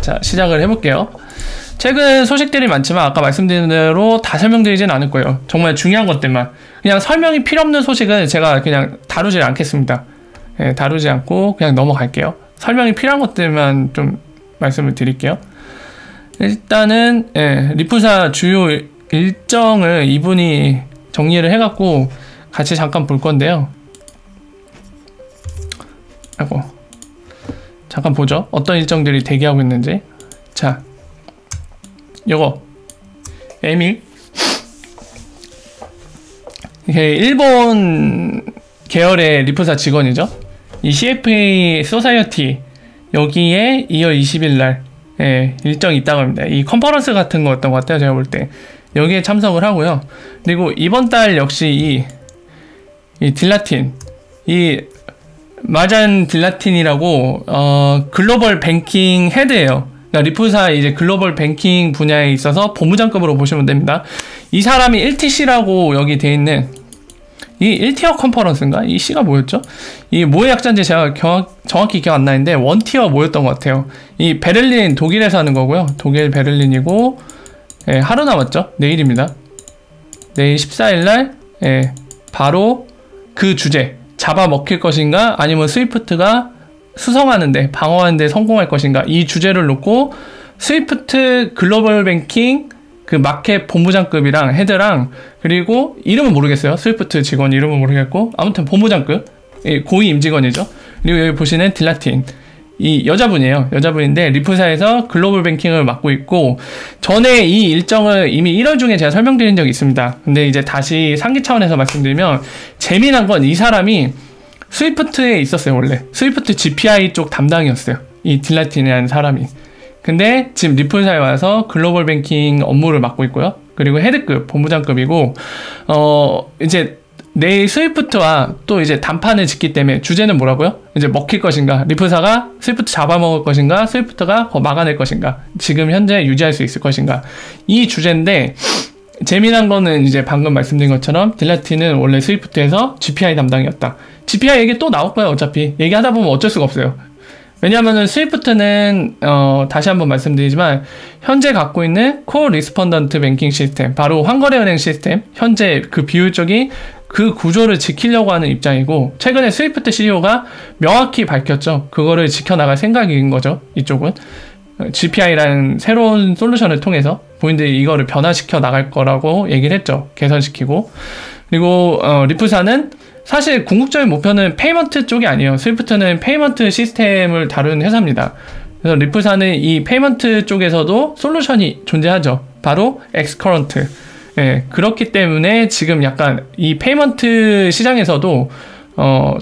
자, 시작을 해볼게요. 최근 소식들이 많지만 아까 말씀드린 대로 다 설명드리진 않을 거예요. 정말 중요한 것들만. 그냥 설명이 필요 없는 소식은 제가 그냥 다루지 않겠습니다. 예, 다루지 않고 그냥 넘어갈게요. 설명이 필요한 것들만 좀 말씀을 드릴게요. 일단은 리프사 주요 일정을 이분이 정리를 해갖고 같이 잠깐 볼 건데요. 아이고, 잠깐 보죠. 어떤 일정들이 대기하고 있는지. 자, 요거 에밀, 이게 일본 계열의 리프사 직원이죠. 이 CFA 소사이어티 여기에 2월 20일 날 일정이 있다고 합니다. 이 컨퍼런스 같은 거였던 것 같아요, 제가 볼 때. 여기에 참석을 하고요. 그리고 이번 달 역시 이 딜라틴, 이 마잔 딜라틴이라고 글로벌 뱅킹 헤드예요. 그러니까 리프사 이제 글로벌 뱅킹 분야에 있어서 본부장급으로 보시면 됩니다. 이 사람이 1TC라고 여기 돼 있는 이 1티어 컨퍼런스인가? 이 C가 뭐였죠? 이 뭐의 약자인지 제가 정확히 기억 안 나는데 1티어 뭐였던 것 같아요. 이 베를린, 독일에서 하는 거고요. 독일 베를린이고 하루 남았죠? 내일입니다. 내일 14일날 바로 그 주제, 잡아먹힐 것인가 아니면 스위프트가 수성하는데 방어하는데 성공할 것인가, 이 주제를 놓고 스위프트 글로벌 뱅킹 그 마켓 본부장급이랑 헤드랑, 그리고 이름은 모르겠어요. 스위프트 직원 이름은 모르겠고, 아무튼 본부장급 고위 임직원이죠. 그리고 여기 보시는 딜라틴, 이 여자분이에요. 여자분인데 리프사에서 글로벌 뱅킹을 맡고 있고, 전에 이 일정을 이미 1월 중에 제가 설명드린 적이 있습니다. 근데 이제 다시 상기 차원에서 말씀드리면, 재미난 건 이 사람이 스위프트에 있었어요. 원래 스위프트 GPI 쪽 담당이었어요, 이 딜라틴이라는 사람이. 근데 지금 리프사에 와서 글로벌 뱅킹 업무를 맡고 있고요. 그리고 헤드급, 본부장급이고, 이제 내일 스위프트와 또 이제 단판을 짓기 때문에 주제는 뭐라고요? 이제 먹힐 것인가? 리프사가 스위프트 잡아먹을 것인가? 스위프트가 막아낼 것인가? 지금 현재 유지할 수 있을 것인가? 이 주제인데, 재미난 거는 이제 방금 말씀드린 것처럼 딜라틴은 원래 스위프트에서 GPI 담당이었다. GPI 얘기 또 나올 거예요. 어차피 얘기하다 보면 어쩔 수가 없어요. 왜냐하면 스위프트는 다시 한번 말씀드리지만 현재 갖고 있는 코어 리스펀던트 뱅킹 시스템, 바로 환거래은행 시스템, 현재 그 비율적인 그 구조를 지키려고 하는 입장이고, 최근에 스위프트 CEO가 명확히 밝혔죠. 그거를 지켜나갈 생각인 거죠. 이쪽은 GPI라는 새로운 솔루션을 통해서 본인들이 이거를 변화시켜 나갈 거라고 얘기를 했죠. 개선시키고. 그리고 리프사는 사실 궁극적인 목표는 페이먼트 쪽이 아니에요. 스위프트는 페이먼트 시스템을 다루는 회사입니다. 그래서 리프사는 이 페이먼트 쪽에서도 솔루션이 존재하죠. 바로 엑스커런트. 그렇기 때문에 지금 약간 이 페이먼트 시장에서도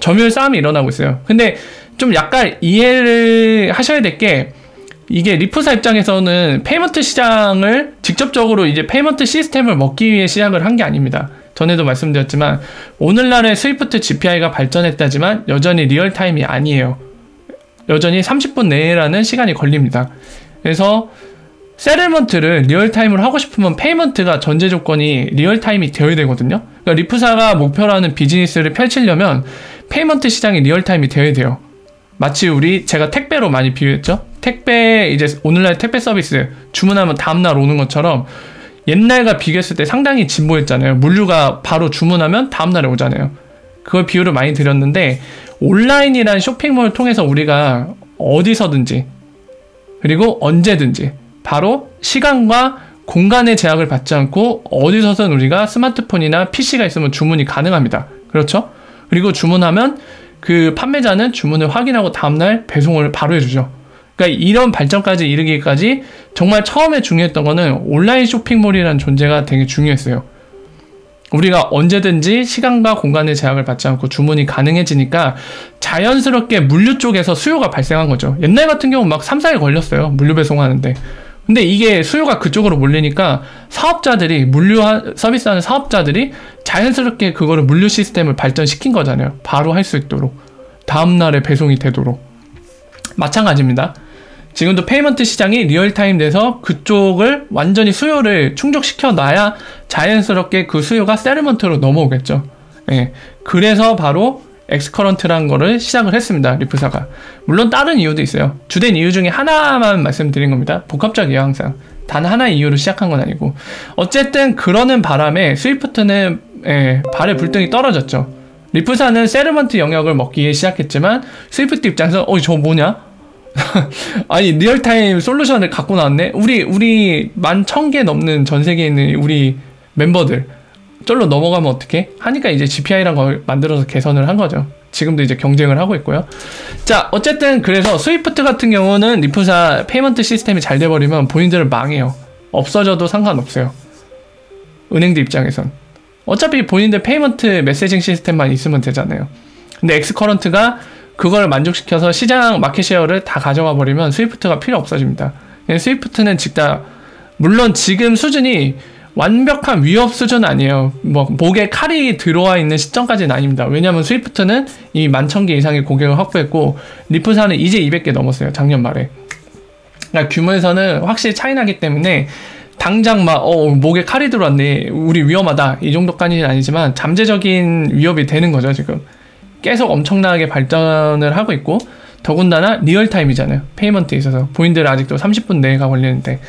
점유율 싸움이 일어나고 있어요. 근데 좀 약간 이해를 하셔야 될 게, 이게 리프사 입장에서는 페이먼트 시장을 직접적으로 이제 페이먼트 시스템을 먹기 위해 시작을 한 게 아닙니다. 전에도 말씀드렸지만 오늘날의 스위프트 GPI가 발전했다지만 여전히 리얼타임이 아니에요. 여전히 30분 내라는 시간이 걸립니다. 그래서 세틀먼트를 리얼타임으로 하고 싶으면 페이먼트가 전제 조건이 리얼타임이 되어야 되거든요. 그러니까 리프사가 목표로 하는 비즈니스를 펼치려면 페이먼트 시장이 리얼타임이 되어야 돼요. 마치 제가 택배로 많이 비유했죠. 택배, 이제 오늘날 택배 서비스 주문하면 다음날 오는 것처럼 옛날과 비교했을 때 상당히 진보했잖아요. 물류가 바로 주문하면 다음날에 오잖아요. 그걸 비유를 많이 드렸는데, 온라인이라는 쇼핑몰을 통해서 우리가 어디서든지 그리고 언제든지 바로 시간과 공간의 제약을 받지 않고 어디서든 우리가 스마트폰이나 PC가 있으면 주문이 가능합니다. 그렇죠? 그리고 주문하면 그 판매자는 주문을 확인하고 다음날 배송을 바로 해주죠. 그러니까 이런 발전까지 이르기까지 정말 처음에 중요했던 거는 온라인 쇼핑몰이라는 존재가 되게 중요했어요. 우리가 언제든지 시간과 공간의 제약을 받지 않고 주문이 가능해지니까 자연스럽게 물류 쪽에서 수요가 발생한 거죠. 옛날 같은 경우 막 3, 4일 걸렸어요. 물류 배송하는데. 근데 이게 수요가 그쪽으로 몰리니까 사업자들이, 물류 서비스하는 사업자들이 자연스럽게 그거를 물류 시스템을 발전시킨 거잖아요. 바로 할 수 있도록. 다음날에 배송이 되도록. 마찬가지입니다. 지금도 페이먼트 시장이 리얼타임 돼서 그쪽을 완전히 수요를 충족시켜 놔야 자연스럽게 그 수요가 세틀먼트로 넘어오겠죠. 그래서 바로 엑스커런트라는 거를 시작을 했습니다. 리프사가. 물론 다른 이유도 있어요. 주된 이유 중에 하나만 말씀드린 겁니다. 복합적이에요, 항상. 단 하나의 이유로 시작한 건 아니고. 어쨌든 그러는 바람에 스위프트는 발의 불등이 떨어졌죠. 리프사는 세르먼트 영역을 먹기 시작했지만 스위프트 입장에서 저 뭐냐? 아니 리얼타임 솔루션을 갖고 나왔네? 우리 11,000개 넘는 전 세계에 있는 우리 멤버들 쫄로 넘어가면 어떡해? 하니까 이제 GPI란 걸 만들어서 개선을 한 거죠. 지금도 이제 경쟁을 하고 있고요. 자, 어쨌든 그래서 스위프트 같은 경우는 리프사 페이먼트 시스템이 잘 돼버리면 본인들은 망해요. 없어져도 상관없어요. 은행들 입장에선. 어차피 본인들 페이먼트 메시징 시스템만 있으면 되잖아요. 근데 엑스커런트가 그걸 만족시켜서 시장 마켓쉐어를 다 가져가 버리면 스위프트가 필요 없어집니다. 스위프트는 물론 지금 수준이 완벽한 위협 수준 아니에요. 뭐 목에 칼이 들어와 있는 시점까지는 아닙니다. 왜냐면 스위프트는 이미 11,000개 이상의 고객을 확보했고 리프사는 이제 200개 넘었어요. 작년 말에. 그러니까 규모에서는 확실히 차이 나기 때문에 당장 목에 칼이 들어왔네, 우리 위험하다, 이 정도까지는 아니지만 잠재적인 위협이 되는 거죠. 지금 계속 엄청나게 발전을 하고 있고, 더군다나 리얼타임이잖아요. 페이먼트에 있어서 본인들 아직도 30분 내가 걸리는데.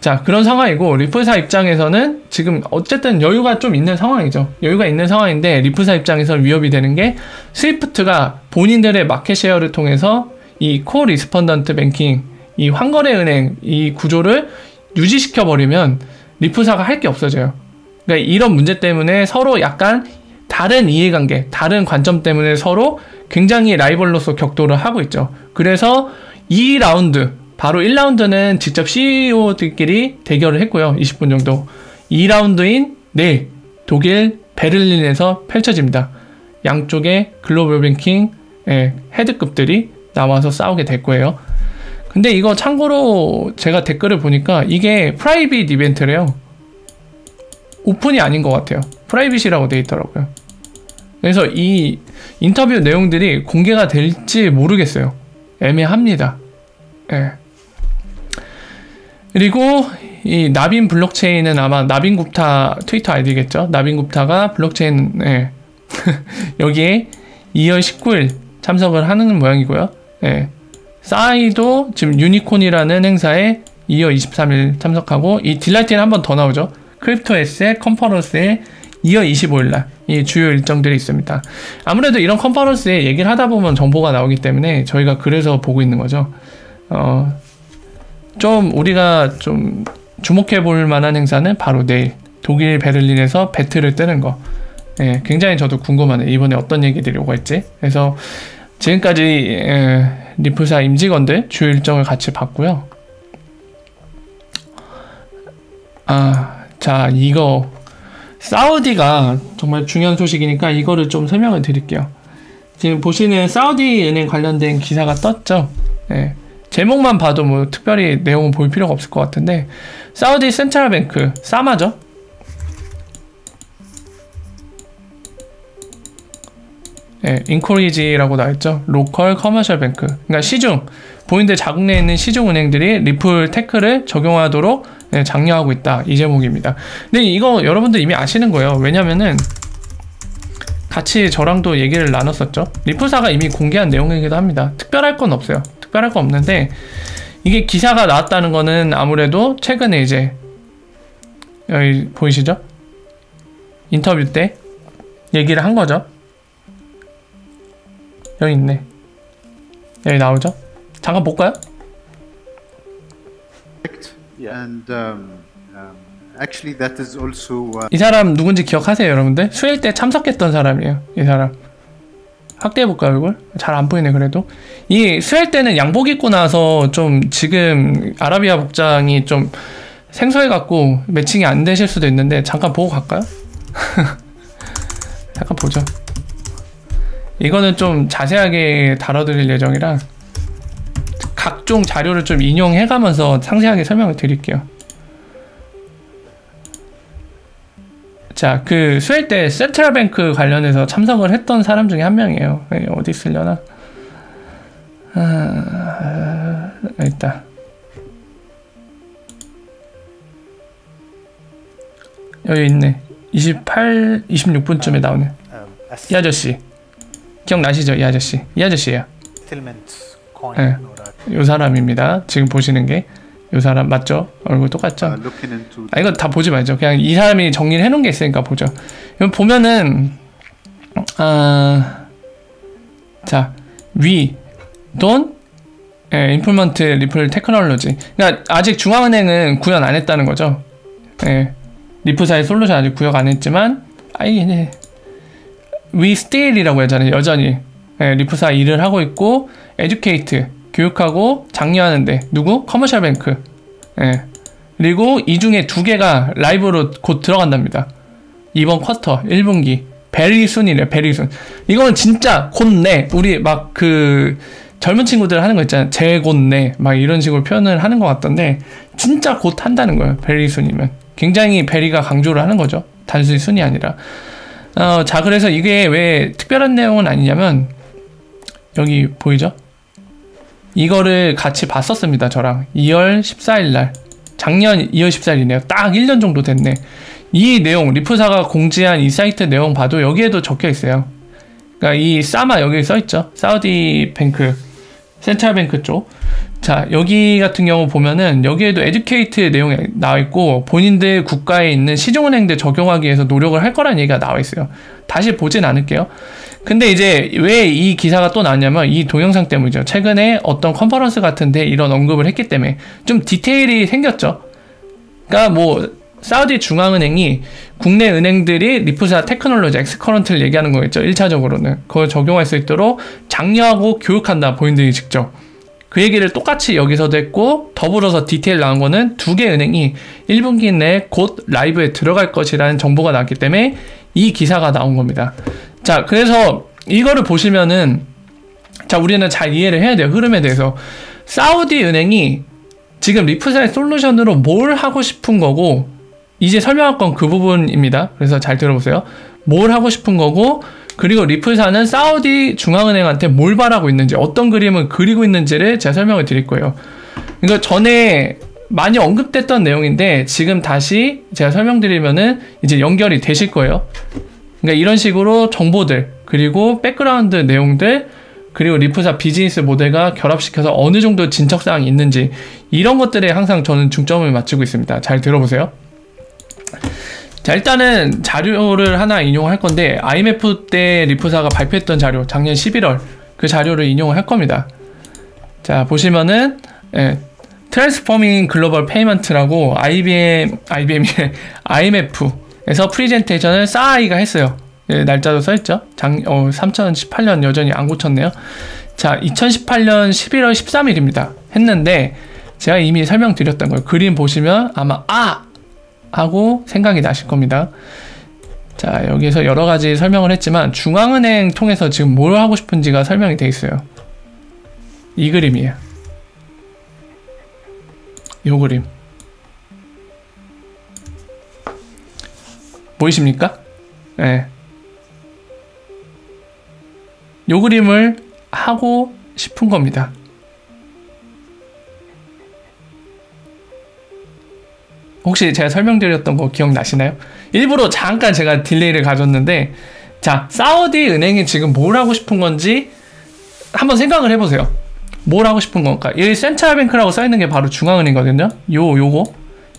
자, 그런 상황이고, 리프사 입장에서는 지금 어쨌든 여유가 좀 있는 상황이죠. 여유가 있는 상황인데 리프사 입장에서 위협이 되는 게 스위프트가 본인들의 마켓쉐어를 통해서 이 코어 리스펀던트 뱅킹, 이 환거래 은행 이 구조를 유지시켜버리면 리프사가 할 게 없어져요. 그러니까 이런 문제 때문에 서로 약간 다른 이해관계, 다른 관점 때문에 서로 굉장히 라이벌로서 격돌을 하고 있죠. 그래서 2라운드, 바로 1라운드는 직접 CEO들끼리 대결을 했고요. 20분 정도. 2라운드인 내일 독일 베를린에서 펼쳐집니다. 양쪽의 글로벌 뱅킹 헤드급들이 나와서 싸우게 될 거예요. 근데 이거 참고로 제가 댓글을 보니까 이게 프라이빗 이벤트래요. 오픈이 아닌 것 같아요. 프라이빗이라고 되어 있더라고요. 그래서 이 인터뷰 내용들이 공개가 될지 모르겠어요. 애매합니다. 예. 그리고 이 나빈 블록체인은 아마 나빈 굽타 트위터 아이디겠죠. 나빈 굽타가 블록체인 여기에 2월 19일 참석을 하는 모양이고요. 예. 싸이도 지금 유니콘이라는 행사에 2월 23일 참석하고, 이 딜라이트는 한 번 더 나오죠. 크립토에셋 컨퍼런스에 2월 25일날 이 주요 일정들이 있습니다. 아무래도 이런 컨퍼런스에 얘기를 하다 보면 정보가 나오기 때문에 저희가 그래서 보고 있는 거죠. 좀 우리가 좀 주목해 볼 만한 행사는 바로 내일 독일 베를린에서 배틀을 뜨는 거. 예, 굉장히 저도 궁금하네요. 이번에 어떤 얘기들이 오고 있지. 그래서 지금까지 리프사 임직원들 주요 일정을 같이 봤고요. 자, 이거 사우디가 정말 중요한 소식이니까 이거를 좀 설명을 드릴게요. 지금 보시는 사우디 은행 관련된 기사가 떴죠. 네. 제목만 봐도 뭐 특별히 내용은 볼 필요가 없을 것 같은데, 사우디 센트럴뱅크 사마죠. 네, 인코리지라고 나와있죠. 로컬 커머셜 뱅크. 그러니까 시중, 본인들 자국 내에 있는 시중 은행들이 리플 테크를 적용하도록 장려하고 있다. 이 제목입니다. 근데 이거 여러분들 이미 아시는 거예요. 왜냐면은 같이 저랑도 얘기를 나눴었죠. 리플사가 이미 공개한 내용이기도 합니다. 특별할 건 없어요. 특별할 건 없는데, 이게 기사가 나왔다는 거는 아무래도 최근에 이제 여기 보이시죠? 인터뷰 때 얘기를 한 거죠. 여기 있네. 여기 나오죠? 잠깐 볼까요? Actually, that is also. 이 사람 누군지 기억하세요, 여러분들? 수일 때 참석했던 사람이에요. 이 사람. 확대해볼까요, 얼굴? 잘 안 보이네, 그래도. 이 수일 때는 양복 입고 나서 좀 지금 아라비아 복장이 좀 생소해갖고 매칭이 안 되실 수도 있는데, 잠깐 보고 갈까요? 잠깐 보죠. 이거는 좀 자세하게 다뤄드릴 예정이라 각종 자료를 좀 인용해가면서 상세하게 설명을 드릴게요. 자, 그 수일 때 센트럴뱅크 관련해서 참석을 했던 사람 중에 한 명이에요. 어디 있으려나? 여기 있다. 여기 있네. 26분쯤에 나오네. 이 아저씨. 기억나시죠? 이 아저씨. 이 아저씨예요. settlement coin 네. or that. 요 사람입니다. 지금 보시는 게 요 사람 맞죠? 얼굴 똑같죠? Looking into 아, 이거 다 보지 말죠. 그냥 이 사람이 정리를 해놓은 게 있으니까 보죠. 여기 보면은 자, we don't implement 리플 테크놀로지. 그러니까 아직 중앙은행은 구현 안 했다는 거죠. 예, 리프사의 솔루션 아직 구현 안 했지만 네. we still이라고 하잖아요. 여전히 리프사 일을 하고 있고 educate 교육하고 장려하는데 누구? 커머셜 뱅크. 그리고 이 중에 2개가 라이브로 곧 들어간답니다. 이번 쿼터 1분기 베리 순이래요. 베리 순. 이건 진짜 곧내 우리 막 그 젊은 친구들 하는 거 있잖아요. 제곧내 막 이런 식으로 표현을 하는 것 같던데 진짜 곧 한다는 거예요. 베리 순이면 굉장히 베리가 강조를 하는 거죠. 단순히 순이 아니라. 자, 그래서 이게 왜 특별한 내용은 아니냐면 여기 보이죠? 이거를 같이 봤었습니다. 저랑 2월 14일 날 작년 2월 14일이네요. 딱 1년 정도 됐네. 이 내용 리프사가 공지한 이 사이트 내용 봐도 여기에도 적혀 있어요. 그러니까 이 사마 여기 써 있죠. 사우디 뱅크 센트럴 뱅크 쪽. 자, 여기 같은 경우 보면은 여기에도 에듀케이트 내용이 나와 있고 본인들 국가에 있는 시중은행들 적용하기 위해서 노력을 할 거라는 얘기가 나와 있어요. 다시 보진 않을게요. 근데 이제 왜 이 기사가 또 나왔냐면 이 동영상 때문이죠. 최근에 어떤 컨퍼런스 같은데 이런 언급을 했기 때문에 좀 디테일이 생겼죠. 그러니까 뭐 사우디 중앙은행이 국내 은행들이 리프사 테크놀로지 엑스커런트를 얘기하는 거겠죠. 1차적으로는 그걸 적용할 수 있도록 장려하고 교육한다. 본인들이 직접 그 얘기를 똑같이 여기서도 했고 더불어서 디테일 나온 거는 2개 은행이 1분기 내에 곧 라이브에 들어갈 것이라는 정보가 나왔기 때문에 이 기사가 나온 겁니다. 자, 그래서 이거를 보시면은 자, 우리는 잘 이해를 해야 돼요. 흐름에 대해서. 사우디 은행이 지금 리프사의 솔루션으로 뭘 하고 싶은 거고 이제 설명할 건 그 부분입니다. 그래서 잘 들어보세요. 뭘 하고 싶은 거고 그리고 리프사는 사우디 중앙은행한테 뭘 바라고 있는지 어떤 그림을 그리고 있는지를 제가 설명을 드릴 거예요. 이거 전에 많이 언급됐던 내용인데 지금 다시 제가 설명드리면은 이제 연결이 되실 거예요. 그러니까 이런 식으로 정보들 그리고 백그라운드 내용들 그리고 리프사 비즈니스 모델과 결합시켜서 어느 정도 진척사항이 있는지 이런 것들에 항상 저는 중점을 맞추고 있습니다. 잘 들어보세요. 자, 일단은 자료를 하나 인용할 건데 IMF 때 리프사가 발표했던 자료 작년 11월 그 자료를 인용을 할 겁니다. 자, 보시면은 트랜스포밍 글로벌 페이먼트라고 IMF에서 프리젠테이션을 싸아이가 했어요. 날짜도 써있죠. 3018년 여전히 안 고쳤네요. 자, 2018년 11월 13일입니다. 했는데 제가 이미 설명드렸던 거예요. 그림 보시면 아마 하고 생각이 나실 겁니다. 자, 여기서 여러 가지 설명을 했지만 중앙은행 통해서 지금 뭘 하고 싶은지가 설명이 돼 있어요. 이 그림이에요. 이 그림 보이십니까? 네. 이 그림을 하고 싶은 겁니다. 혹시 제가 설명드렸던 거 기억나시나요? 일부러 잠깐 제가 딜레이를 가졌는데 자, 사우디 은행이 지금 뭘 하고 싶은 건지 한번 생각을 해보세요. 뭘 하고 싶은 건가? 여기 센트럴뱅크라고 써있는 게 바로 중앙은행이거든요. 요거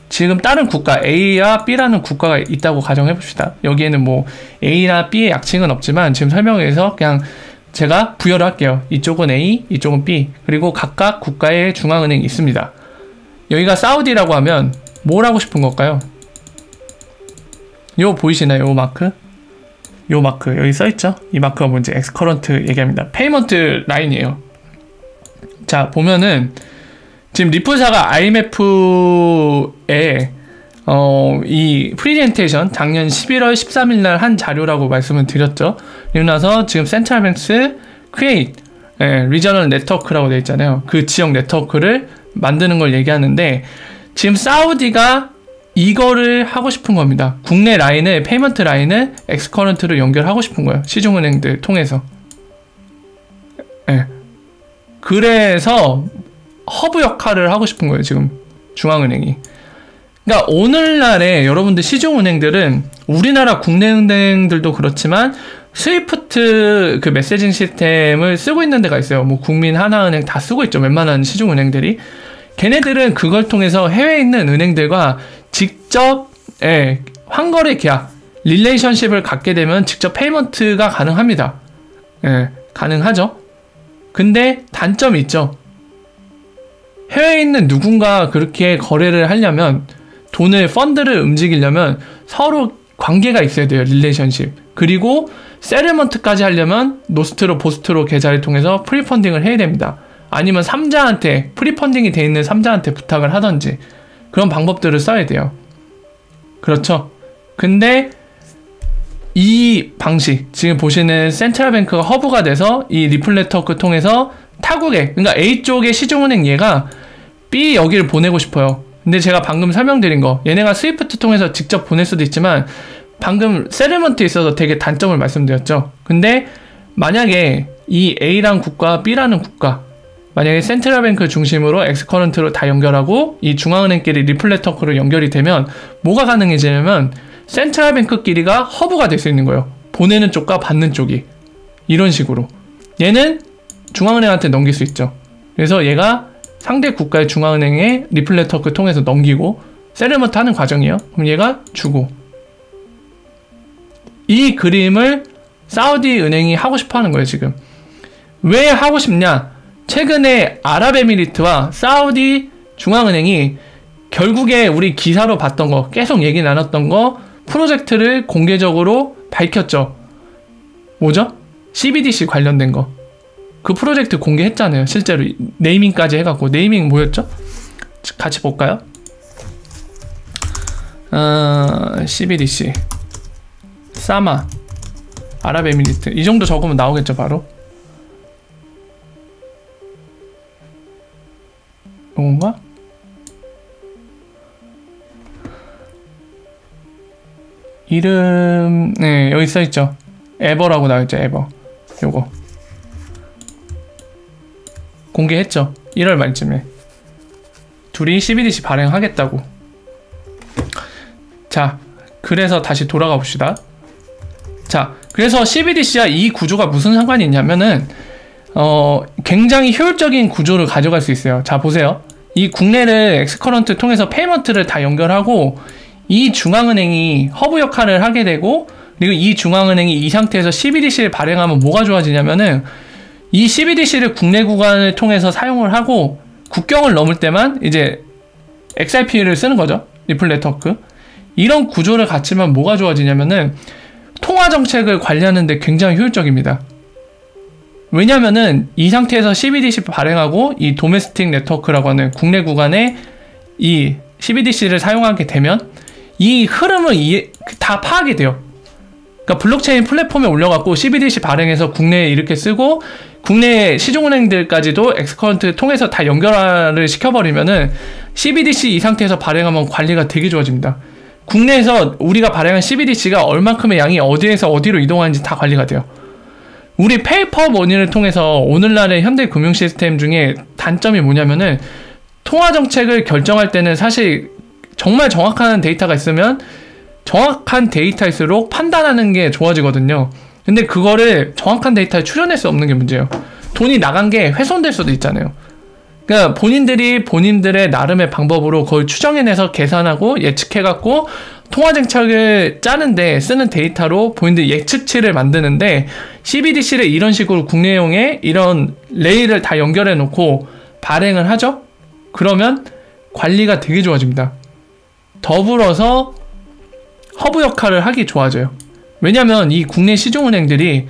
지금 다른 국가 A와 B라는 국가가 있다고 가정해봅시다. 여기에는 뭐 A나 B의 약칭은 없지만 지금 설명해서 그냥 제가 부여를 할게요. 이쪽은 A, 이쪽은 B 그리고 각각 국가의 중앙은행이 있습니다. 여기가 사우디라고 하면 뭘 하고 싶은 걸까요? 요 보이시나요? 요 마크? 요 마크 여기 써있죠? 이 마크가 뭔지 엑스커런트 얘기합니다. 페이먼트 라인이에요. 자, 보면은 지금 리프사가 IMF에 이 프리젠테이션 작년 11월 13일 날 한 자료라고 말씀을 드렸죠. 그리고 나서 지금 센트럴뱅크 크리에이트 리저널 네트워크라고 되어 있잖아요. 그 지역 네트워크를 만드는 걸 얘기하는데 지금 사우디가 이거를 하고 싶은 겁니다. 국내 라인을 페이먼트 라인을 엑스커런트로 연결하고 싶은 거예요. 시중은행들 통해서. 그래서 허브 역할을 하고 싶은 거예요. 지금 중앙은행이. 그러니까 오늘날에 여러분들 시중은행들은 우리나라 국내 은행들도 그렇지만 스위프트 그 메시징 시스템을 쓰고 있는 데가 있어요. 뭐 국민, 하나은행 다 쓰고 있죠. 웬만한 시중은행들이. 걔네들은 그걸 통해서 해외에 있는 은행들과 직접 환거래 계약, 릴레이션십을 갖게 되면 직접 페이먼트가 가능합니다. 가능하죠. 근데 단점이 있죠. 해외에 있는 누군가 그렇게 거래를 하려면 펀드를 움직이려면 서로 관계가 있어야 돼요. 릴레이션십. 그리고 세틀먼트까지 하려면 노스트로, 보스트로 계좌를 통해서 프리펀딩을 해야 됩니다. 아니면 3자한테, 프리펀딩이 돼 있는 3자한테 부탁을 하던지 그런 방법들을 써야 돼요. 그렇죠. 근데 이 방식, 지금 보시는 센트럴뱅크가 허브가 돼서 이 리플 네트워크 통해서 타국에, 그러니까 A 쪽의 시중은행 얘가 B 여기를 보내고 싶어요. 근데 제가 방금 설명드린 거, 얘네가 스위프트 통해서 직접 보낼 수도 있지만 방금 세틀먼트에 있어서 되게 단점을 말씀드렸죠. 근데 만약에 이 A라는 국가, B라는 국가, 만약에 센트럴뱅크 중심으로 엑스커런트로 다 연결하고 이 중앙은행끼리 리플 네트워크로 연결이 되면 뭐가 가능해지냐면 센트럴뱅크끼리가 허브가 될 수 있는 거예요. 보내는 쪽과 받는 쪽이. 이런 식으로. 얘는 중앙은행한테 넘길 수 있죠. 그래서 얘가 상대 국가의 중앙은행에 리플 네트워크 통해서 넘기고 세틀먼트 하는 과정이에요. 그럼 얘가 주고. 이 그림을 사우디 은행이 하고 싶어 하는 거예요, 지금. 왜 하고 싶냐? 최근에 아랍에미리트와 사우디 중앙은행이 결국에 우리 기사로 봤던 거, 계속 얘기 나눴던 거, 프로젝트를 공개적으로 밝혔죠. 뭐죠? CBDC 관련된 거. 그 프로젝트 공개했잖아요. 실제로 네이밍까지 해갖고. 네이밍 뭐였죠? 같이 볼까요? CBDC 사마 아랍에미리트 이 정도 적으면 나오겠죠. 바로 이건가? 이름 네 여기 써있죠. 에버라고 나와있죠. 에버 요거 공개했죠. 1월 말쯤에 둘이 CBDC 발행하겠다고. 자, 그래서 다시 돌아가 봅시다. 자, 그래서 CBDC와 이 구조가 무슨 상관이 있냐면은 굉장히 효율적인 구조를 가져갈 수 있어요. 자, 보세요. 이 국내를 엑스커런트 통해서 페이먼트를 다 연결하고 이 중앙은행이 허브 역할을 하게 되고, 그리고 이 중앙은행이 이 상태에서 CBDC를 발행하면 뭐가 좋아지냐면은 이 CBDC를 국내 구간을 통해서 사용을 하고 국경을 넘을 때만 이제 XRP를 쓰는 거죠. 리플 네트워크. 이런 구조를 갖추면 뭐가 좋아지냐면은 통화 정책을 관리하는 데 굉장히 효율적입니다. 왜냐면은 이 상태에서 CBDC 발행하고 이 도메스틱 네트워크라고 하는 국내 구간에 이 CBDC를 사용하게 되면 이 흐름을 다 파악이 돼요. 그러니까 블록체인 플랫폼에 올려갖고 CBDC 발행해서 국내에 이렇게 쓰고 국내 시중은행들까지도 엑스커런트 통해서 다 연결을 시켜버리면은 CBDC 이 상태에서 발행하면 관리가 되게 좋아집니다. 국내에서 우리가 발행한 CBDC가 얼만큼의 양이 어디에서 어디로 이동하는지 다 관리가 돼요. 우리 페이퍼 머니를 통해서 오늘날의 현대 금융 시스템 중에 단점이 뭐냐면은 통화 정책을 결정할 때는 사실 정말 정확한 데이터가 있으면 정확한 데이터일수록 판단하는 게 좋아지거든요. 근데 그거를 정확한 데이터에 출연할 수 없는 게 문제예요. 돈이 나간 게 훼손될 수도 있잖아요. 그러니까 본인들이 본인들의 나름의 방법으로 그걸 추정해내서 계산하고 예측해갖고 통화정책을 짜는데 쓰는 데이터로 본인들 예측치를 만드는데 CBDC를 이런 식으로 국내용에 이런 레일을 다 연결해 놓고 발행을 하죠? 그러면 관리가 되게 좋아집니다. 더불어서 허브 역할을 하기 좋아져요. 왜냐면 이 국내 시중은행들이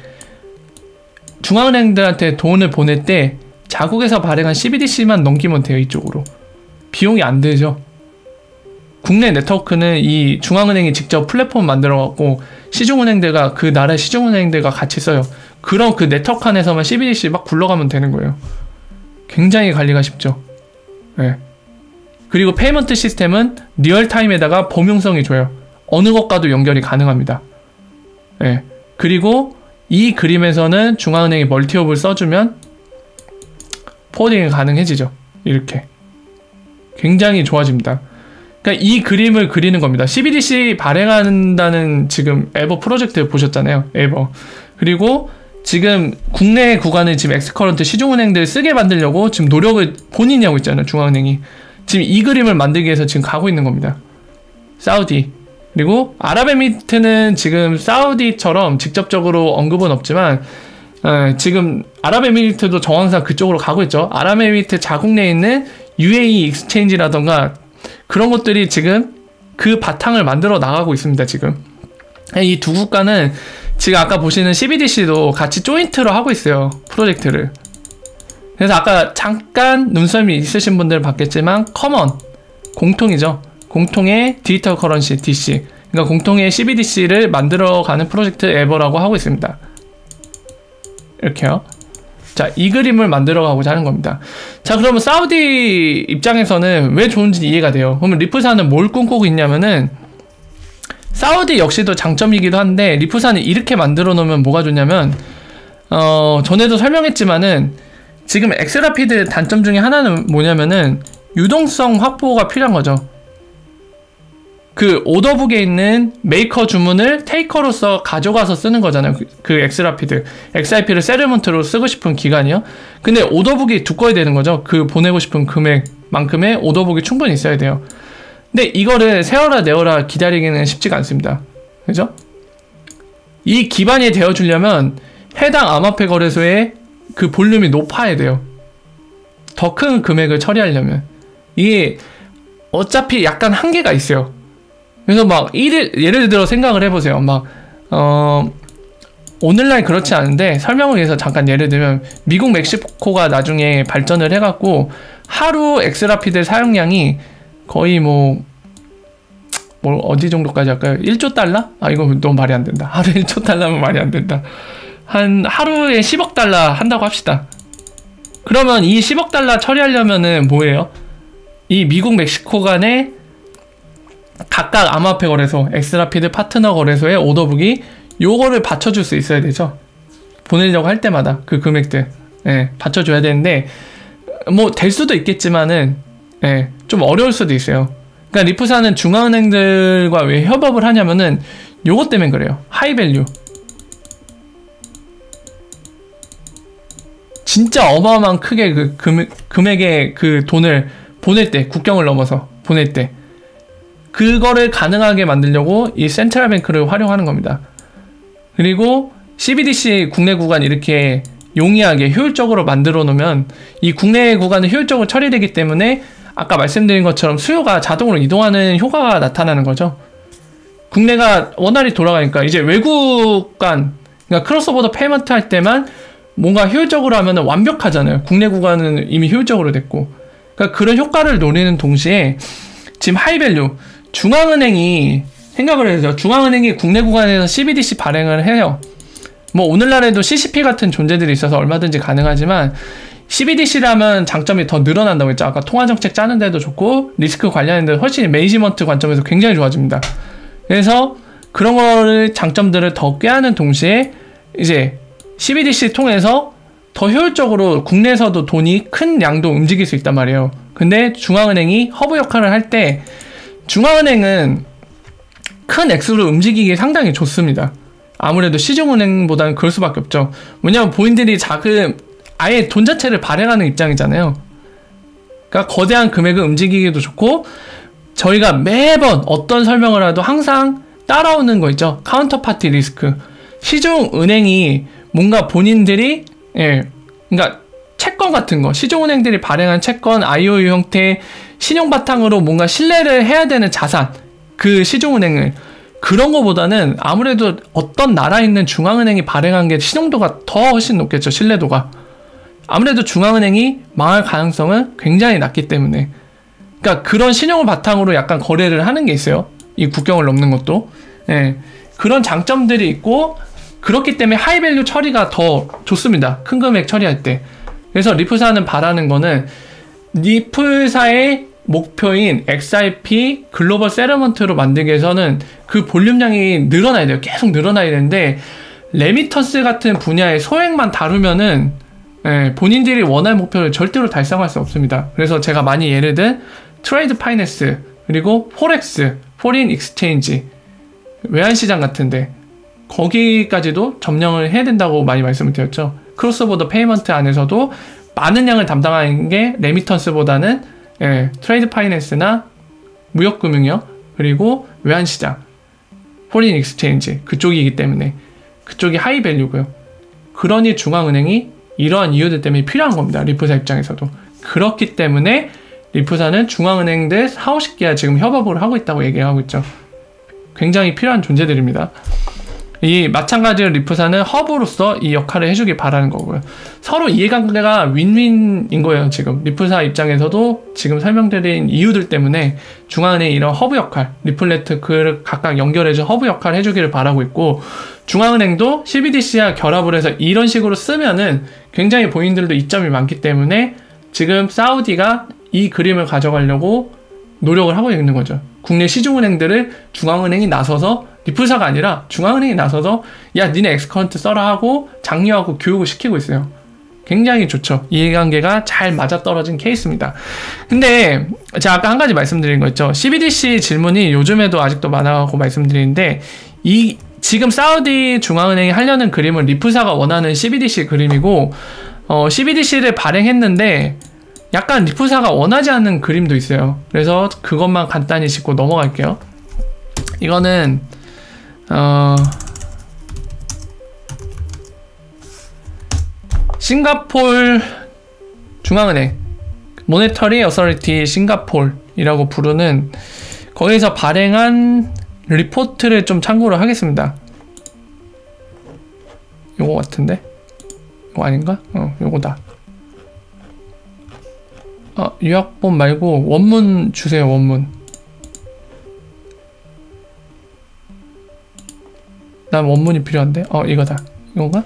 중앙은행들한테 돈을 보낼 때 자국에서 발행한 CBDC만 넘기면 돼요. 이쪽으로. 비용이 안 들죠. 국내 네트워크는 이 중앙은행이 직접 플랫폼 만들어갖고 시중은행들과 그 나라의 시중은행들과 같이 써요. 그럼 그 네트워크 안에서만 CBDC 막 굴러가면 되는 거예요. 굉장히 관리가 쉽죠. 네. 그리고 페이먼트 시스템은 리얼타임에다가 범용성이 좋아요. 어느 것과도 연결이 가능합니다. 네. 그리고 이 그림에서는 중앙은행이 멀티업을 써주면 포워딩이 가능해지죠. 이렇게. 굉장히 좋아집니다. 그러니까 이 그림을 그리는 겁니다. CBDC 발행한다는 지금 에버 프로젝트 보셨잖아요. 에버. 그리고 지금 국내 구간을 지금 엑스커런트 시중은행들 쓰게 만들려고 지금 노력을 본인이 하고 있잖아요. 중앙은행이. 지금 이 그림을 만들기 위해서 지금 가고 있는 겁니다. 사우디. 그리고 아랍에미리트는 지금 사우디처럼 직접적으로 언급은 없지만 지금 아랍에미리트도 정황상 그쪽으로 가고 있죠. 아랍에미리트 자국 내에 있는 UAE 익스체인지라던가 그런 것들이 지금 그 바탕을 만들어 나가고 있습니다. 지금 이 두 국가는 지금 아까 보시는 CBDC도 같이 조인트로 하고 있어요. 프로젝트를. 그래서 아까 잠깐 눈썰미 있으신 분들은 봤겠지만 커먼 공통이죠. 공통의 디지털 커런시 DC, 그러니까 공통의 CBDC를 만들어가는 프로젝트 에버라고 하고 있습니다. 이렇게요. 자, 이 그림을 만들어가고자 하는 겁니다. 자, 그러면 사우디 입장에서는 왜 좋은지 이해가 돼요. 그러면 리플사는 뭘 꿈꾸고 있냐면은 사우디 역시도 장점이기도 한데 리플사는 이렇게 만들어 놓으면 뭐가 좋냐면 전에도 설명했지만은 지금 엑스라피드 단점 중에 하나는 뭐냐면은 유동성 확보가 필요한 거죠. 그 오더북에 있는 메이커 주문을 테이커로서 가져가서 쓰는 거잖아요. 그 엑스라피드. XRP를 세틀먼트로 쓰고 싶은 기간이요. 근데 오더북이 두꺼워야 되는 거죠. 그 보내고 싶은 금액만큼의 오더북이 충분히 있어야 돼요. 근데 이거를 세워라 내어라 기다리기는 쉽지가 않습니다. 그죠? 이 기반이 되어주려면 해당 암호화폐 거래소의 그 볼륨이 높아야 돼요. 더 큰 금액을 처리하려면. 이게 어차피 약간 한계가 있어요. 그래서 막 예를 들어 생각을 해보세요. 막 오늘날 그렇지 않은데 설명을 위해서 잠깐 예를 들면 미국 멕시코가 나중에 발전을 해갖고 하루 엑스라피드 사용량이 거의 뭐 어디 정도까지 할까요? 1조 달러? 아 이거 너무 말이 안 된다. 하루에 1조 달러면 말이 안 된다. 한 하루에 10억 달러 한다고 합시다. 그러면 이 10억 달러 처리하려면은 뭐예요? 이 미국 멕시코 간의 각각 암호화폐 거래소, 엑스라피드 파트너 거래소의 오더북이 요거를 받쳐줄 수 있어야 되죠. 보내려고 할 때마다 그 금액들 받쳐줘야 되는데 뭐 될 수도 있겠지만은 좀 어려울 수도 있어요. 그러니까 리프사는 중앙은행들과 왜 협업을 하냐면은 요것 때문에 그래요. 하이밸류. 진짜 어마어마한 크게 그 금액의 그 돈을 보낼 때, 국경을 넘어서 보낼 때 그거를 가능하게 만들려고 이 센트럴뱅크를 활용하는 겁니다. 그리고 CBDC 국내 구간 이렇게 용이하게 효율적으로 만들어 놓으면 이 국내 구간은 효율적으로 처리되기 때문에 아까 말씀드린 것처럼 수요가 자동으로 이동하는 효과가 나타나는 거죠. 국내가 원활히 돌아가니까 이제 외국 간, 그러니까 크로스보더 페이먼트 할 때만 뭔가 효율적으로 하면 완벽하잖아요. 국내 구간은 이미 효율적으로 됐고. 그러니까 그런 효과를 노리는 동시에 지금 하이밸류, 중앙은행이 생각을 해서 중앙은행이 국내 구간에서 CBDC 발행을 해요. 뭐 오늘날에도 CCP 같은 존재들이 있어서 얼마든지 가능하지만 CBDC라면 장점이 더 늘어난다고 했죠. 아까 통화정책 짜는 데도 좋고 리스크 관리하는 데 훨씬 매니지먼트 관점에서 굉장히 좋아집니다. 그래서 그런 거를 장점들을 더 꾀하는 동시에 이제 CBDC 통해서 더 효율적으로 국내에서도 돈이 큰 양도 움직일 수 있단 말이에요. 근데 중앙은행이 허브 역할을 할 때 중앙은행은 큰 액수로 움직이기 상당히 좋습니다. 아무래도 시중은행보다는 그럴 수밖에 없죠. 왜냐면 본인들이 아예 돈 자체를 발행하는 입장이잖아요. 그러니까 거대한 금액을 움직이기도 좋고 저희가 매번 어떤 설명을 해도 항상 따라오는 거 있죠. 카운터파티 리스크. 시중은행이 뭔가 본인들이 그러니까 채권 같은 거, 시중은행들이 발행한 채권, IOU 형태 신용 바탕으로 뭔가 신뢰를 해야 되는 자산, 그 시중은행을 그런 거보다는 아무래도 어떤 나라에 있는 중앙은행이 발행한 게 신용도가 더 훨씬 높겠죠. 신뢰도가. 아무래도 중앙은행이 망할 가능성은 굉장히 낮기 때문에 그러니까 그런 신용을 바탕으로 약간 거래를 하는 게 있어요. 이 국경을 넘는 것도. 그런 장점들이 있고 그렇기 때문에 하이밸류 처리가 더 좋습니다. 큰 금액 처리할 때. 그래서 리플사는 바라는 거는 리플사의 목표인 XRP 글로벌 세러먼트로 만들기 위해서는 그 볼륨량이 늘어나야 돼요. 계속 늘어나야 되는데 레미턴스 같은 분야의 소액만 다루면은 본인들이 원할 목표를 절대로 달성할 수 없습니다. 그래서 제가 많이 예를 든 트레이드 파이낸스 그리고 포렉스, 포린 익스체인지, 외환시장 같은데 거기까지도 점령을 해야 된다고 많이 말씀을 드렸죠. 크로스보더 페이먼트 안에서도 많은 양을 담당하는 게 레미턴스보다는 트레이드 파이낸스나 무역금융력, 그리고 외환시장, 포린 익스체인지 그쪽이기 때문에 그쪽이 하이 밸류고요. 그러니 중앙은행이 이러한 이유들 때문에 필요한 겁니다. 리프사 입장에서도. 그렇기 때문에 리프사는 중앙은행들 4, 50개와 지금 협업을 하고 있다고 얘기하고 있죠. 굉장히 필요한 존재들입니다. 이 마찬가지로 리프사는 허브로서 이 역할을 해주길 바라는 거고요. 서로 이해관계가 윈윈인 거예요. 지금 리프사 입장에서도 지금 설명드린 이유들 때문에 중앙은행이 이런 허브 역할, 리플렛 그 각각 연결해준 허브 역할을 해주기를 바라고 있고, 중앙은행도 CBDC와 결합을 해서 이런 식으로 쓰면은 굉장히 본인들도 이점이 많기 때문에 지금 사우디가 이 그림을 가져가려고 노력을 하고 있는 거죠. 국내 시중은행들을 중앙은행이 나서서, 리플사가 아니라 중앙은행이 나서서 야 니네 엑스커런트 써라 하고 장려하고 교육을 시키고 있어요. 굉장히 좋죠. 이해관계가 잘 맞아떨어진 케이스입니다. 근데 제가 아까 한 가지 말씀드린 거 있죠. CBDC 질문이 요즘에도 아직도 많아가고 말씀드리는데, 이 지금 사우디 중앙은행이 하려는 그림은 리프사가 원하는 CBDC 그림이고, CBDC를 발행했는데 약간 리프사가 원하지 않는 그림도 있어요. 그래서 그것만 간단히 짚고 넘어갈게요. 이거는 싱가폴 중앙은행, 모네터리 어서리티 싱가폴이라고 부르는, 거기서 발행한 리포트를 좀 참고를 하겠습니다. 요거 같은데? 이거 아닌가? 요거다. 요약본 말고 원문 주세요. 원문. 난 원문이 필요한데? 이거다. 이건가?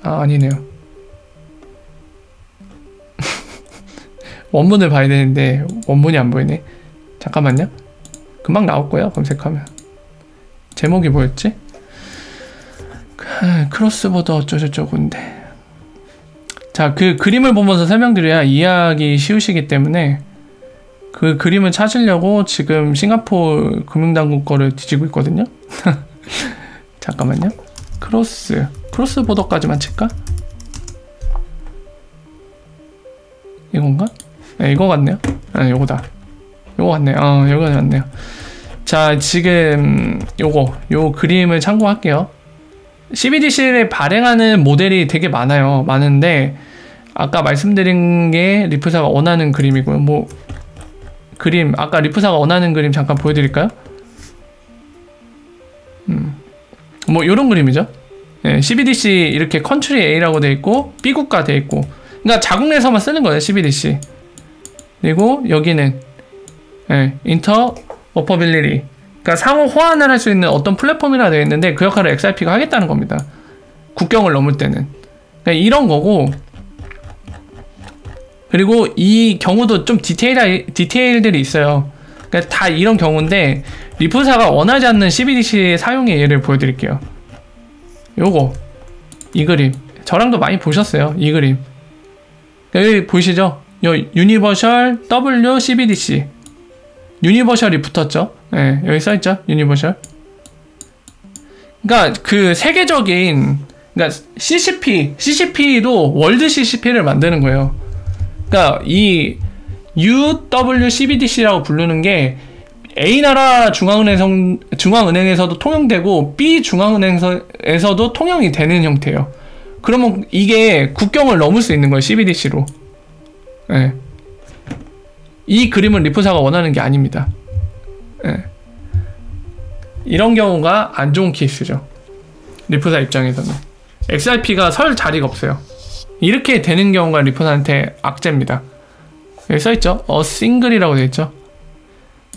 아니네요. 원문을 봐야 되는데 원문이 안 보이네. 잠깐만요. 금방 나올 거예요. 검색하면. 제목이 뭐였지? 크로스보더 어쩌고저쩌고인데. 자, 그 그림을 보면서 설명드려야 이해하기 쉬우시기 때문에 그 그림을 찾으려고 지금 싱가포르 금융당국 거를 뒤지고 있거든요. 잠깐만요. 크로스보더까지만 칠까? 이건가? 네, 이거 같네요. 요거다. 요거 같네요. 요거 같네요. 자, 지금 요 그림을 참고할게요. CBDC를 발행하는 모델이 되게 많아요. 많은데 아까 말씀드린 게 리프사가 원하는 그림이고요. 그림, 아까 리프사가 원하는 그림 잠깐 보여드릴까요? 요런 그림이죠. 네, CBDC 이렇게 컨트리 A라고 돼 있고 B 국가 돼 있고, 그러니까 자국 내에서만 쓰는 거예요. CBDC. 그리고 여기는 인터오퍼빌리티, 그러니까 상호 호환을 할 수 있는 어떤 플랫폼이라 되어 있는데 그 역할을 XRP가 하겠다는 겁니다. 국경을 넘을 때는. 그러니까 이런 거고, 그리고 이 경우도 좀 디테일들이 있어요. 그러니까 다 이런 경우인데 리프사가 원하지 않는 CBDC 사용의 예를 보여드릴게요. 이 그림 저랑도 많이 보셨어요. 이 그림 여기 보이시죠? 유니버셜 W CBDC 유니버셜이 붙었죠. 네, 여기 써있죠. 유니버셜. 그러니까 그 세계적인, 그러니까 CCP도 월드 CCP를 만드는 거예요. 그러니까 이 UWCBDC라고 부르는 게 A나라 중앙은행에서도 통용되고 B 중앙은행에서도 통용이 되는 형태예요. 그러면 이게 국경을 넘을 수 있는 거예요. CBDC로. 네. 이 그림은 리프사가 원하는 게 아닙니다. 네. 이런 경우가 안 좋은 케이스죠. 리프사 입장에서는. XRP가 설 자리가 없어요. 이렇게 되는 경우가 리프사한테 악재입니다. 여기 써있죠? 싱글이라고 되어있죠?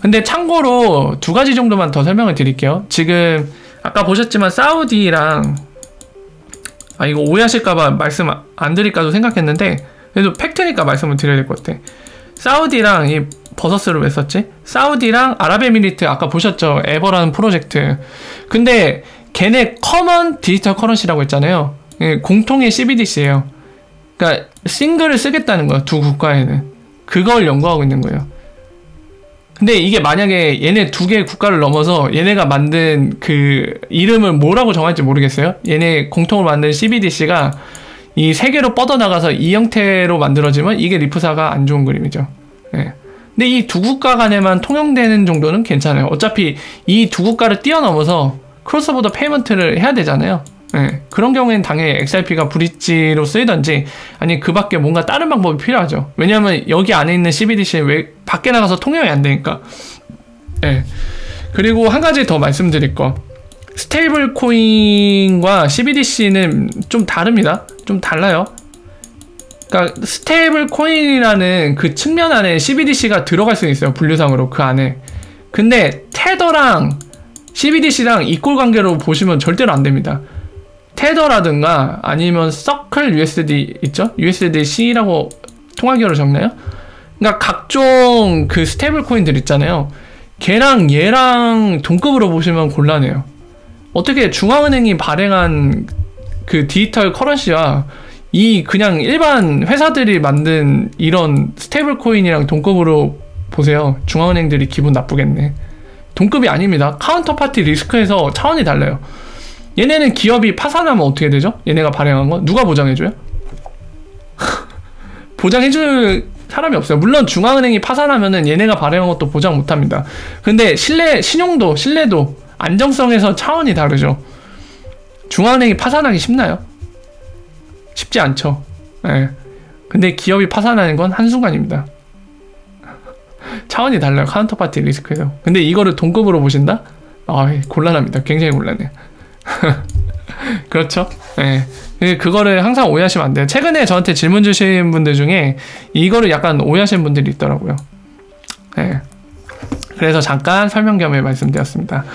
근데 참고로 두 가지 정도만 더 설명을 드릴게요. 지금 아까 보셨지만 사우디랑 이거 오해하실까봐 말씀 안 드릴까도 생각했는데 그래도 팩트니까 말씀을 드려야 될 것 같아. 사우디랑 이 버서스를 왜 썼지? 사우디랑 아랍에미리트 아까 보셨죠? 에버라는 프로젝트. 근데 걔네 커먼 디지털 커런시라고 했잖아요. 공통의 CBDC예요. 그러니까 싱글을 쓰겠다는 거예요. 두 국가에는. 그걸 연구하고 있는 거예요. 근데 이게 만약에 얘네 두 개의 국가를 넘어서 얘네가 만든 그 이름을 뭐라고 정할지 모르겠어요. 얘네 공통으로 만든 CBDC가 이 세 개로 뻗어나가서 이 형태로 만들어지면 이게 리프사가 안 좋은 그림이죠. 예. 근데 이 두 국가 간에만 통용되는 정도는 괜찮아요. 어차피 이 두 국가를 뛰어넘어서 크로스보더 페이먼트를 해야 되잖아요. 예. 그런 경우에는 당연히 XRP가 브릿지로 쓰이던지 아니 그 밖에 뭔가 다른 방법이 필요하죠. 왜냐하면 여기 안에 있는 CBDC는 왜 밖에 나가서 통용이 안 되니까. 예. 그리고 한 가지 더 말씀드릴 거. 스테이블 코인과 CBDC는 좀 다릅니다. 좀 달라요. 그러니까 스테이블 코인이라는 그 측면 안에 CBDC가 들어갈 수 있어요. 분류상으로 그 안에. 근데 테더랑 CBDC랑 이꼴 관계로 보시면 절대로 안 됩니다. 테더라든가 아니면 서클 USD 있죠? USDC라고 통화기호로 적나요? 그러니까 각종 그 스테이블 코인들 있잖아요. 걔랑 얘랑 동급으로 보시면 곤란해요. 어떻게 중앙은행이 발행한 그 디지털 커런시와 이 그냥 일반 회사들이 만든 이런 스테이블 코인이랑 동급으로 보세요. 중앙은행들이 기분 나쁘겠네. 동급이 아닙니다. 카운터파티 리스크에서 차원이 달라요. 얘네는 기업이 파산하면 어떻게 되죠? 얘네가 발행한 거 누가 보장해줘요? 보장해줄 사람이 없어요. 물론 중앙은행이 파산하면은 얘네가 발행한 것도 보장 못합니다. 근데 신용도, 신뢰도, 안정성에서 차원이 다르죠. 중앙은행이 파산하기 쉽나요? 쉽지 않죠. 예. 근데 기업이 파산하는 건 한순간입니다. 차원이 달라요. 카운터파티 리스크에서. 근데 이거를 동급으로 보신다? 아, 곤란합니다. 굉장히 곤란해요. 그렇죠? 예. 그거를 항상 오해하시면 안 돼요. 최근에 저한테 질문 주신 분들 중에 이거를 약간 오해하시는 분들이 있더라고요. 예. 그래서 잠깐 설명 겸해 말씀드렸습니다.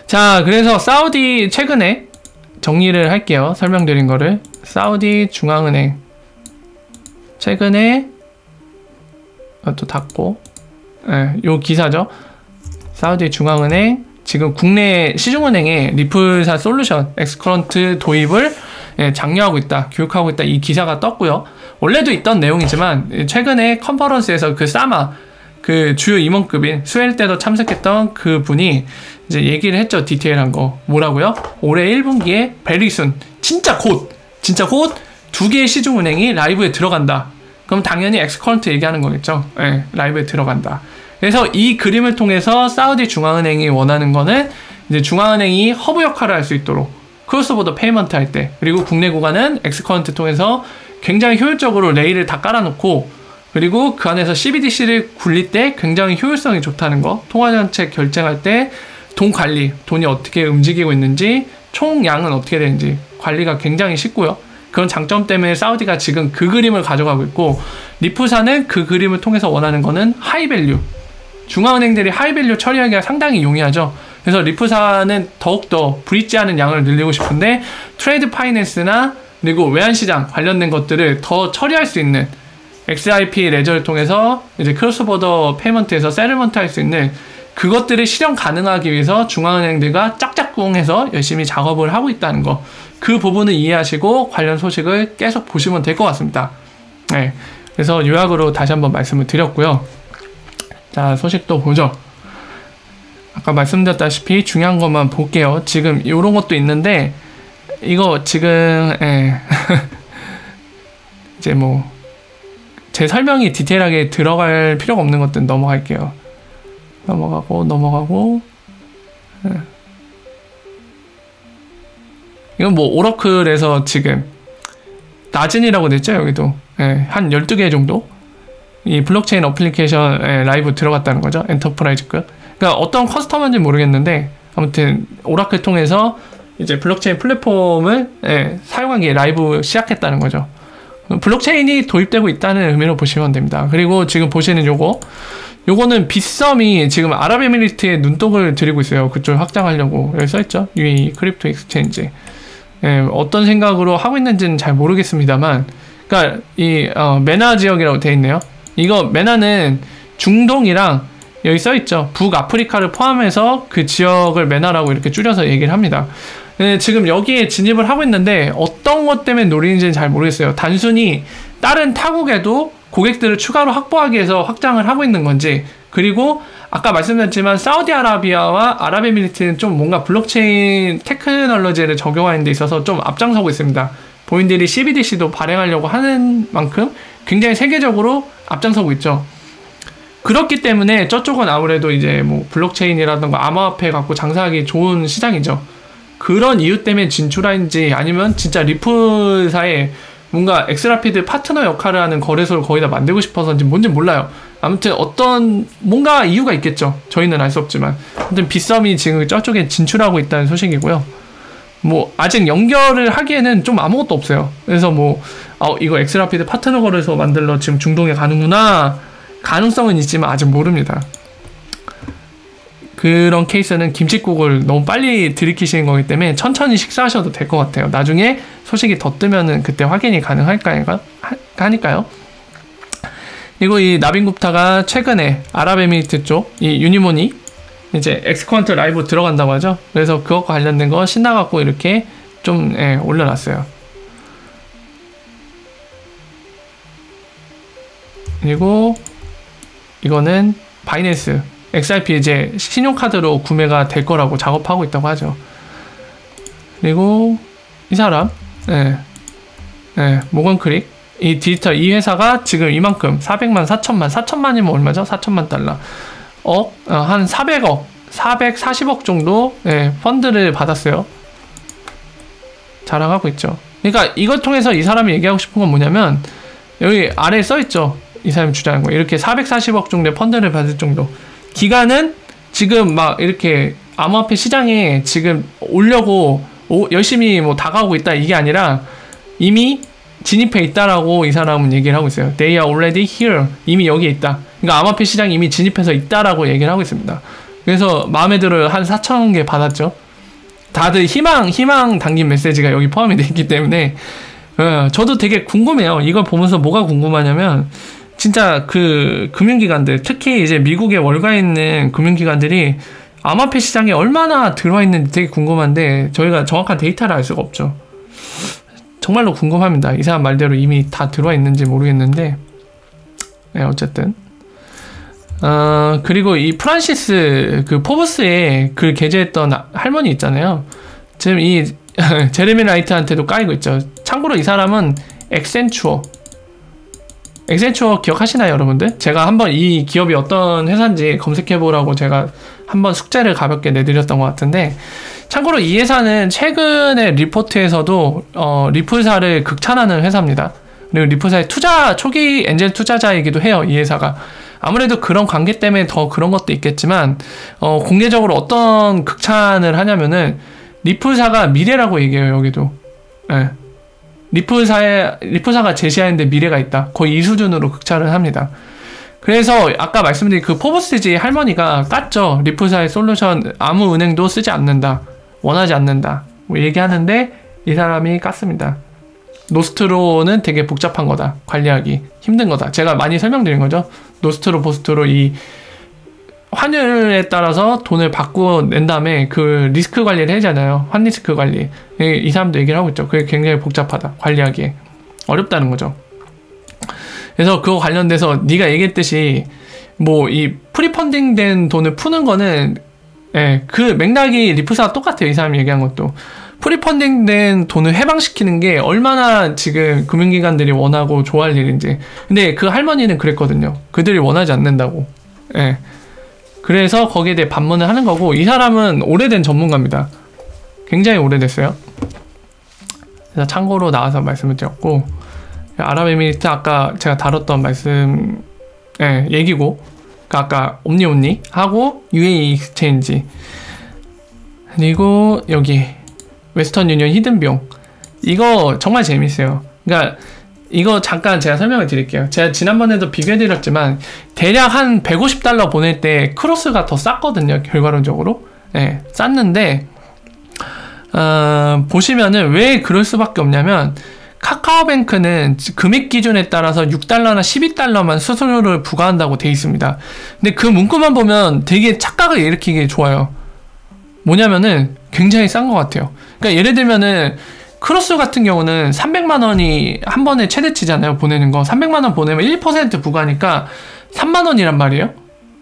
자, 그래서 사우디 최근에 정리를 할게요. 설명드린 거를. 사우디 중앙은행 최근에 또 닫고 요 기사죠. 사우디 중앙은행 지금 국내 시중은행에 리플사 솔루션 엑스커런트 도입을 장려하고 있다, 교육하고 있다, 이 기사가 떴고요. 원래도 있던 내용이지만 최근에 컨퍼런스에서 그 사마 그 주요 임원급인 스웰때도 참석했던 그 분이 이제 얘기를 했죠. 디테일한 거. 뭐라고요? 올해 1분기에 베리순 진짜 곧 두 개의 시중은행이 라이브에 들어간다. 그럼 당연히 엑스커런트 얘기하는 거겠죠. 네, 라이브에 들어간다. 그래서 이 그림을 통해서 사우디 중앙은행이 원하는 거는 이제 중앙은행이 허브 역할을 할 수 있도록 크로스보더 페이먼트 할 때, 그리고 국내 구간은 엑스커런트 통해서 굉장히 효율적으로 레일을 다 깔아놓고, 그리고 그 안에서 CBDC를 굴릴 때 굉장히 효율성이 좋다는 거, 통화정책 결정할 때 돈 관리, 돈이 어떻게 움직이고 있는지, 총량은 어떻게 되는지 관리가 굉장히 쉽고요. 그런 장점 때문에 사우디가 지금 그 그림을 가져가고 있고, 리프사는 그 그림을 통해서 원하는 거는 하이밸류, 중앙은행들이 하이밸류 처리하기가 상당히 용이하죠. 그래서 리프사는 더욱더 브릿지하는 양을 늘리고 싶은데 트레이드 파이낸스나 그리고 외환시장 관련된 것들을 더 처리할 수 있는 XRP 레저를 통해서 이제 크로스보더 페이먼트에서 세틀먼트 할 수 있는 그것들을 실현 가능하기 위해서 중앙은행들과 짝짝꿍해서 열심히 작업을 하고 있다는 거, 그 부분을 이해하시고 관련 소식을 계속 보시면 될 것 같습니다. 네, 그래서 요약으로 다시 한번 말씀을 드렸고요. 자, 소식도 보죠. 아까 말씀드렸다시피 중요한 것만 볼게요. 지금 이런 것도 있는데 이거 지금 이제 뭐 제 설명이 디테일하게 들어갈 필요가 없는 것들은 넘어갈게요. 넘어가고 이건 뭐 오러클에서 지금 나진이라고 됐죠. 여기도 한 12개 정도 이 블록체인 어플리케이션 라이브 들어갔다는 거죠. 엔터프라이즈급. 그러니까 어떤 커스터머인지 모르겠는데 아무튼 오라클 통해서 이제 블록체인 플랫폼을 사용하기 라이브 시작했다는 거죠. 블록체인이 도입되고 있다는 의미로 보시면 됩니다. 그리고 지금 보시는 요거는 빗썸이 지금 아랍에미리트에 눈독을 들이고 있어요. 그쪽을 확장하려고. 여기 써있죠. UAE 크립토 익스체인지. 어떤 생각으로 하고 있는지는 잘 모르겠습니다만, 그러니까 이 메나 지역이라고 되어 있네요. 이거 메나는 중동이랑 여기 써있죠. 북아프리카를 포함해서 그 지역을 메나라고 이렇게 줄여서 얘기를 합니다. 지금 여기에 진입을 하고 있는데 어떤 것 때문에 노리는지는 잘 모르겠어요. 단순히 다른 타국에도 고객들을 추가로 확보하기 위해서 확장을 하고 있는 건지, 그리고 아까 말씀드렸지만 사우디아라비아와 아랍에미리트는 좀 뭔가 블록체인 테크놀로지를 적용하는 데 있어서 좀 앞장서고 있습니다. 본인들이 CBDC도 발행하려고 하는 만큼 굉장히 세계적으로 앞장서고 있죠. 그렇기 때문에 저쪽은 아무래도 이제 뭐 블록체인이라든가 암호화폐 갖고 장사하기 좋은 시장이죠. 그런 이유 때문에 진출한지 아니면 진짜 리플사에 뭔가 엑스라피드 파트너 역할을 하는 거래소를 거의 다 만들고 싶어서인지 뭔지 몰라요. 아무튼 어떤 뭔가 이유가 있겠죠. 저희는 알 수 없지만 아무튼 빗썸이 지금 저쪽에 진출하고 있다는 소식이고요. 뭐 아직 연결을 하기에는 좀 아무것도 없어요. 그래서 뭐 이거 엑스라피드 파트너 거래소 만들러 지금 중동에 가는구나 가능성은 있지만 아직 모릅니다. 그런 케이스는 김칫국을 너무 빨리 들이키시는 거기 때문에 천천히 식사하셔도 될 것 같아요. 나중에 소식이 더 뜨면은 그때 확인이 가능할까요? 하니까요. 그리고 이 나빈굽타가 최근에 아랍에미리트 쪽 이 유니몬이 이제 엑스쿼런트 라이브 들어간다고 하죠. 그래서 그것과 관련된 거 신나갖고 이렇게 좀 올려놨어요. 그리고 이거는 바이낸스 XRP 이제 신용카드로 구매가 될 거라고 작업하고 있다고 하죠. 그리고 이 사람 모건크릭 이 디지털 이 회사가 지금 이만큼 400만 4천만이면 얼마죠? 4천만 달러 한 400억 440억 정도 펀드를 받았어요. 자랑하고 있죠. 그러니까 이걸 통해서 이 사람이 얘기하고 싶은 건 뭐냐면 여기 아래에 써있죠. 이 사람이 주장한 거 이렇게 440억 정도의 펀드를 받을 정도 기간은 지금 막 이렇게 암호화폐 시장에 지금 오려고 열심히 뭐 다가오고 있다 이게 아니라 이미 진입해 있다라고 이 사람은 얘기를 하고 있어요. They are already here. 이미 여기에 있다. 그러니까 암호화폐 시장이 이미 진입해서 있다라고 얘기를 하고 있습니다. 그래서 마음에 들어 한 4,000개 받았죠. 다들 희망 담긴 메시지가 여기 포함이 되어 있기 때문에 저도 되게 궁금해요. 이걸 보면서 뭐가 궁금하냐면 진짜 그 금융기관들 특히 이제 미국에 월가에 있는 금융기관들이 암호화폐 시장에 얼마나 들어와 있는지 되게 궁금한데 저희가 정확한 데이터를 알 수가 없죠. 정말로 궁금합니다. 이 사람 말대로 이미 다 들어와 있는지 모르겠는데 어쨌든 그리고 이 프란시스 그 포브스에 글 게재했던 할머니 있잖아요. 지금 이 제레미 라이트한테도 까이고 있죠. 참고로 이 사람은 엑센추어 기억하시나요, 여러분들? 제가 한번 이 기업이 어떤 회사인지 검색해보라고 제가 한번 숙제를 가볍게 내드렸던 것 같은데 참고로 이 회사는 최근에 리포트에서도 리플사를 극찬하는 회사입니다. 그리고 리플사의 초기 엔젤 투자자이기도 해요, 이 회사가. 아무래도 그런 관계 때문에 더 그런 것도 있겠지만 공개적으로 어떤 극찬을 하냐면은 리플사가 미래라고 얘기해요, 여기도. 네. 리플사가 제시하는데 미래가 있다. 거의 이 수준으로 극찬을 합니다. 그래서 아까 말씀드린 그 포브스지 할머니가 깠죠. 리플사의 솔루션 아무 은행도 쓰지 않는다. 원하지 않는다. 뭐 얘기하는데 이 사람이 깠습니다. 노스트로는 되게 복잡한 거다. 관리하기 힘든 거다. 제가 많이 설명드린 거죠. 노스트로, 보스트로 이 환율에 따라서 돈을 바꿔낸 다음에 그 리스크 관리를 해야잖아요. 환리스크 관리. 이 사람도 얘기를 하고 있죠. 그게 굉장히 복잡하다. 관리하기에. 어렵다는 거죠. 그래서 그거 관련돼서 네가 얘기했듯이 뭐 이 프리펀딩 된 돈을 푸는 거는 그 맥락이 리플사와 똑같아요. 이 사람이 얘기한 것도. 프리펀딩 된 돈을 해방시키는 게 얼마나 지금 금융기관들이 원하고 좋아할 일인지. 근데 그 할머니는 그랬거든요. 그들이 원하지 않는다고. 그래서 거기에 대해 반문을 하는 거고 이 사람은 오래된 전문가입니다. 굉장히 오래됐어요. 그래서 참고로 나와서 말씀을 드렸고 아랍에미리트 아까 제가 다뤘던 말씀 얘기고 그러니까 아까 옴니옴니 하고 UAE 익스체인지 그리고 여기 웨스턴 유니언 히든비용 이거 정말 재밌어요. 그러니까 이거 잠깐 제가 설명을 드릴게요. 제가 지난번에도 비교해드렸지만 대략 한 $150 보낼 때 크로스가 더 쌌거든요. 결과론적으로 쌌는데 보시면은 왜 그럴 수밖에 없냐면 카카오뱅크는 금액 기준에 따라서 $6나 $12만 수수료를 부과한다고 돼 있습니다. 근데 그 문구만 보면 되게 착각을 일으키기 좋아요. 뭐냐면은 굉장히 싼 것 같아요. 그러니까 예를 들면은 크로스 같은 경우는 300만 원이 한 번에 최대치잖아요. 보내는 거 300만 원 보내면 1% 부과니까 3만 원이란 말이에요.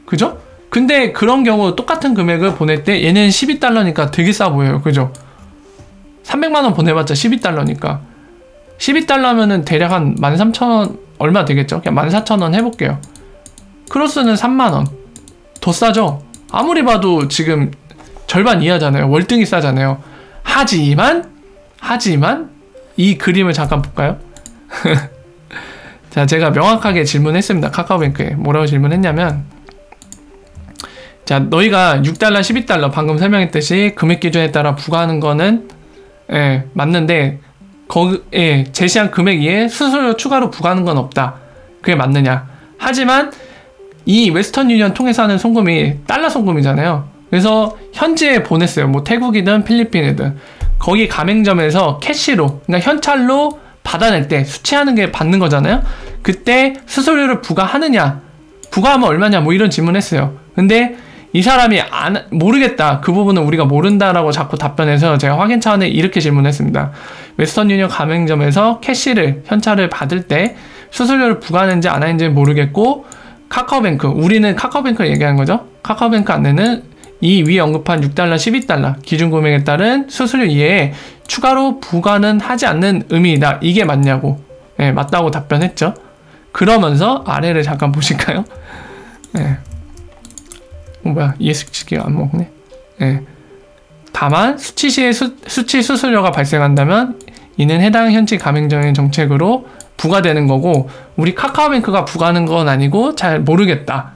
그죠? 근데 그런 경우 똑같은 금액을 보낼 때 얘는 12달러니까 되게 싸 보여요. 그죠? 300만원 보내봤자 12달러니까 12달러면은 대략 한 13,000원 얼마 되겠죠? 그냥 14,000원 해볼게요. 크로스는 3만원 더 싸죠? 아무리 봐도 지금 절반 이하잖아요. 월등히 싸잖아요. 하지만 이 그림을 잠깐 볼까요? 자, 제가 명확하게 질문했습니다. 카카오뱅크에 뭐라고 질문했냐면, 자, 너희가 6달러, 12달러 방금 설명했듯이 금액 기준에 따라 부과하는 거는 맞는데 거기에 제시한 금액 이에 수수료 추가로 부과하는 건 없다. 그게 맞느냐? 하지만 이 웨스턴 유니언 통해서 하는 송금이 달러 송금이잖아요. 그래서 현지에 보냈어요. 뭐 태국이든 필리핀이든 거기 가맹점에서 캐시로, 그러니까 현찰로 받아낼 때 수취하는 게 받는 거잖아요. 그때 수수료를 부과하느냐, 부과하면 얼마냐, 뭐 이런 질문했어요. 근데 이 사람이 모르겠다, 그 부분은 우리가 모른다라고 자꾸 답변해서 제가 확인 차원에 이렇게 질문했습니다. 웨스턴 유니언 가맹점에서 캐시를, 현찰을 받을 때 수수료를 부과하는지 안 하는지 모르겠고, 카카오뱅크, 우리는 카카오뱅크를 얘기하는 거죠. 카카오뱅크 안내는 이 위에 언급한 6달러, 12달러 기준 금액에 따른 수수료 이외에 추가로 부과는 하지 않는 의미이다. 이게 맞냐고. 네, 맞다고 답변했죠. 그러면서 아래를 잠깐 보실까요? 네. 뭐야, ESG가 안 먹네. 네. 다만 수취 시에 수취 수수료가 발생한다면 이는 해당 현지 가맹점의 정책으로 부과되는 거고, 우리 카카오뱅크가 부과하는 건 아니고 잘 모르겠다,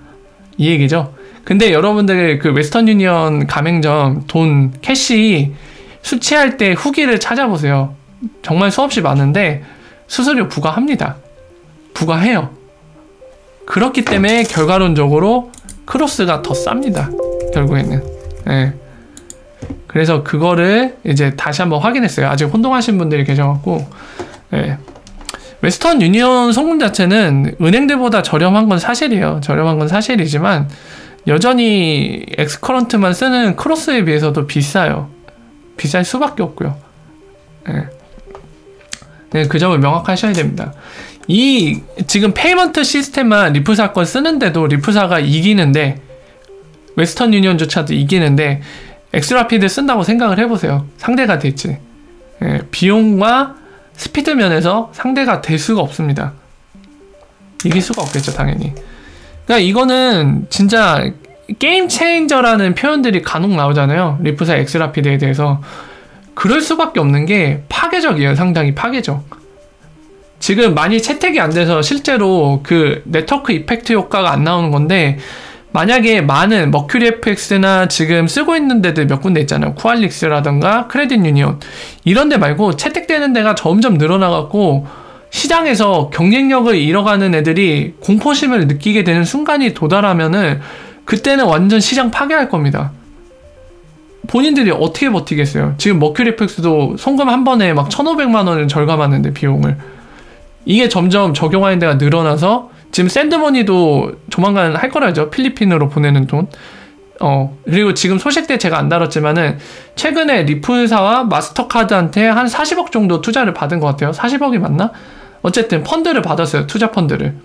이 얘기죠. 근데 여러분들 그 웨스턴 유니언 가맹점 돈 캐시 수취할 때 후기를 찾아보세요. 정말 수없이 많은데 수수료 부과합니다. 부과해요. 그렇기 때문에 결과론적으로 크로스가 더 쌉니다. 결국에는. 네. 그래서 그거를 이제 다시 한번 확인했어요. 아직 혼동하신 분들이 계셔갖고. 네. 웨스턴 유니언 송금 자체는 은행들보다 저렴한 건 사실이에요. 저렴한 건 사실이지만 여전히 엑스커런트만 쓰는 크로스에 비해서도 비싸요. 비쌀 수밖에 없고요. 네. 네, 그 점을 명확하셔야 됩니다. 이 지금 페이먼트 시스템만 리프사 건 쓰는데도 리프사가 이기는데, 웨스턴 유니언조차도 이기는데 엑스라피드 쓴다고 생각을 해보세요. 상대가 될지. 네, 비용과 스피드 면에서 상대가 될 수가 없습니다. 이길 수가 없겠죠, 당연히. 그러니까 이거는 진짜 게임 체인저라는 표현들이 간혹 나오잖아요. 리프사 엑스라피드에 대해서. 그럴 수밖에 없는 게 파괴적이에요. 상당히 파괴적. 지금 많이 채택이 안 돼서 실제로 그 네트워크 이펙트 효과가 안 나오는 건데, 만약에 많은 머큐리 FX나 지금 쓰고 있는 데들 몇 군데 있잖아요. 쿠알릭스라던가 크레딧 유니온, 이런 데 말고 채택되는 데가 점점 늘어나갖고 시장에서 경쟁력을 잃어가는 애들이 공포심을 느끼게 되는 순간이 도달하면은 그때는 완전 시장 파괴할 겁니다. 본인들이 어떻게 버티겠어요? 지금 머큐리 FX도 송금 한 번에 막 1,500만 원을 절감하는데, 비용을. 이게 점점 적용하는 데가 늘어나서 지금 샌드머니도 조만간 할 거라죠. 필리핀으로 보내는 돈. 그리고 지금 소식 때 제가 안 다뤘지만은 최근에 리플사와 마스터카드한테 한 40억 정도 투자를 받은 것 같아요. 40억이 맞나? 어쨌든 펀드를 받았어요. 투자 펀드를.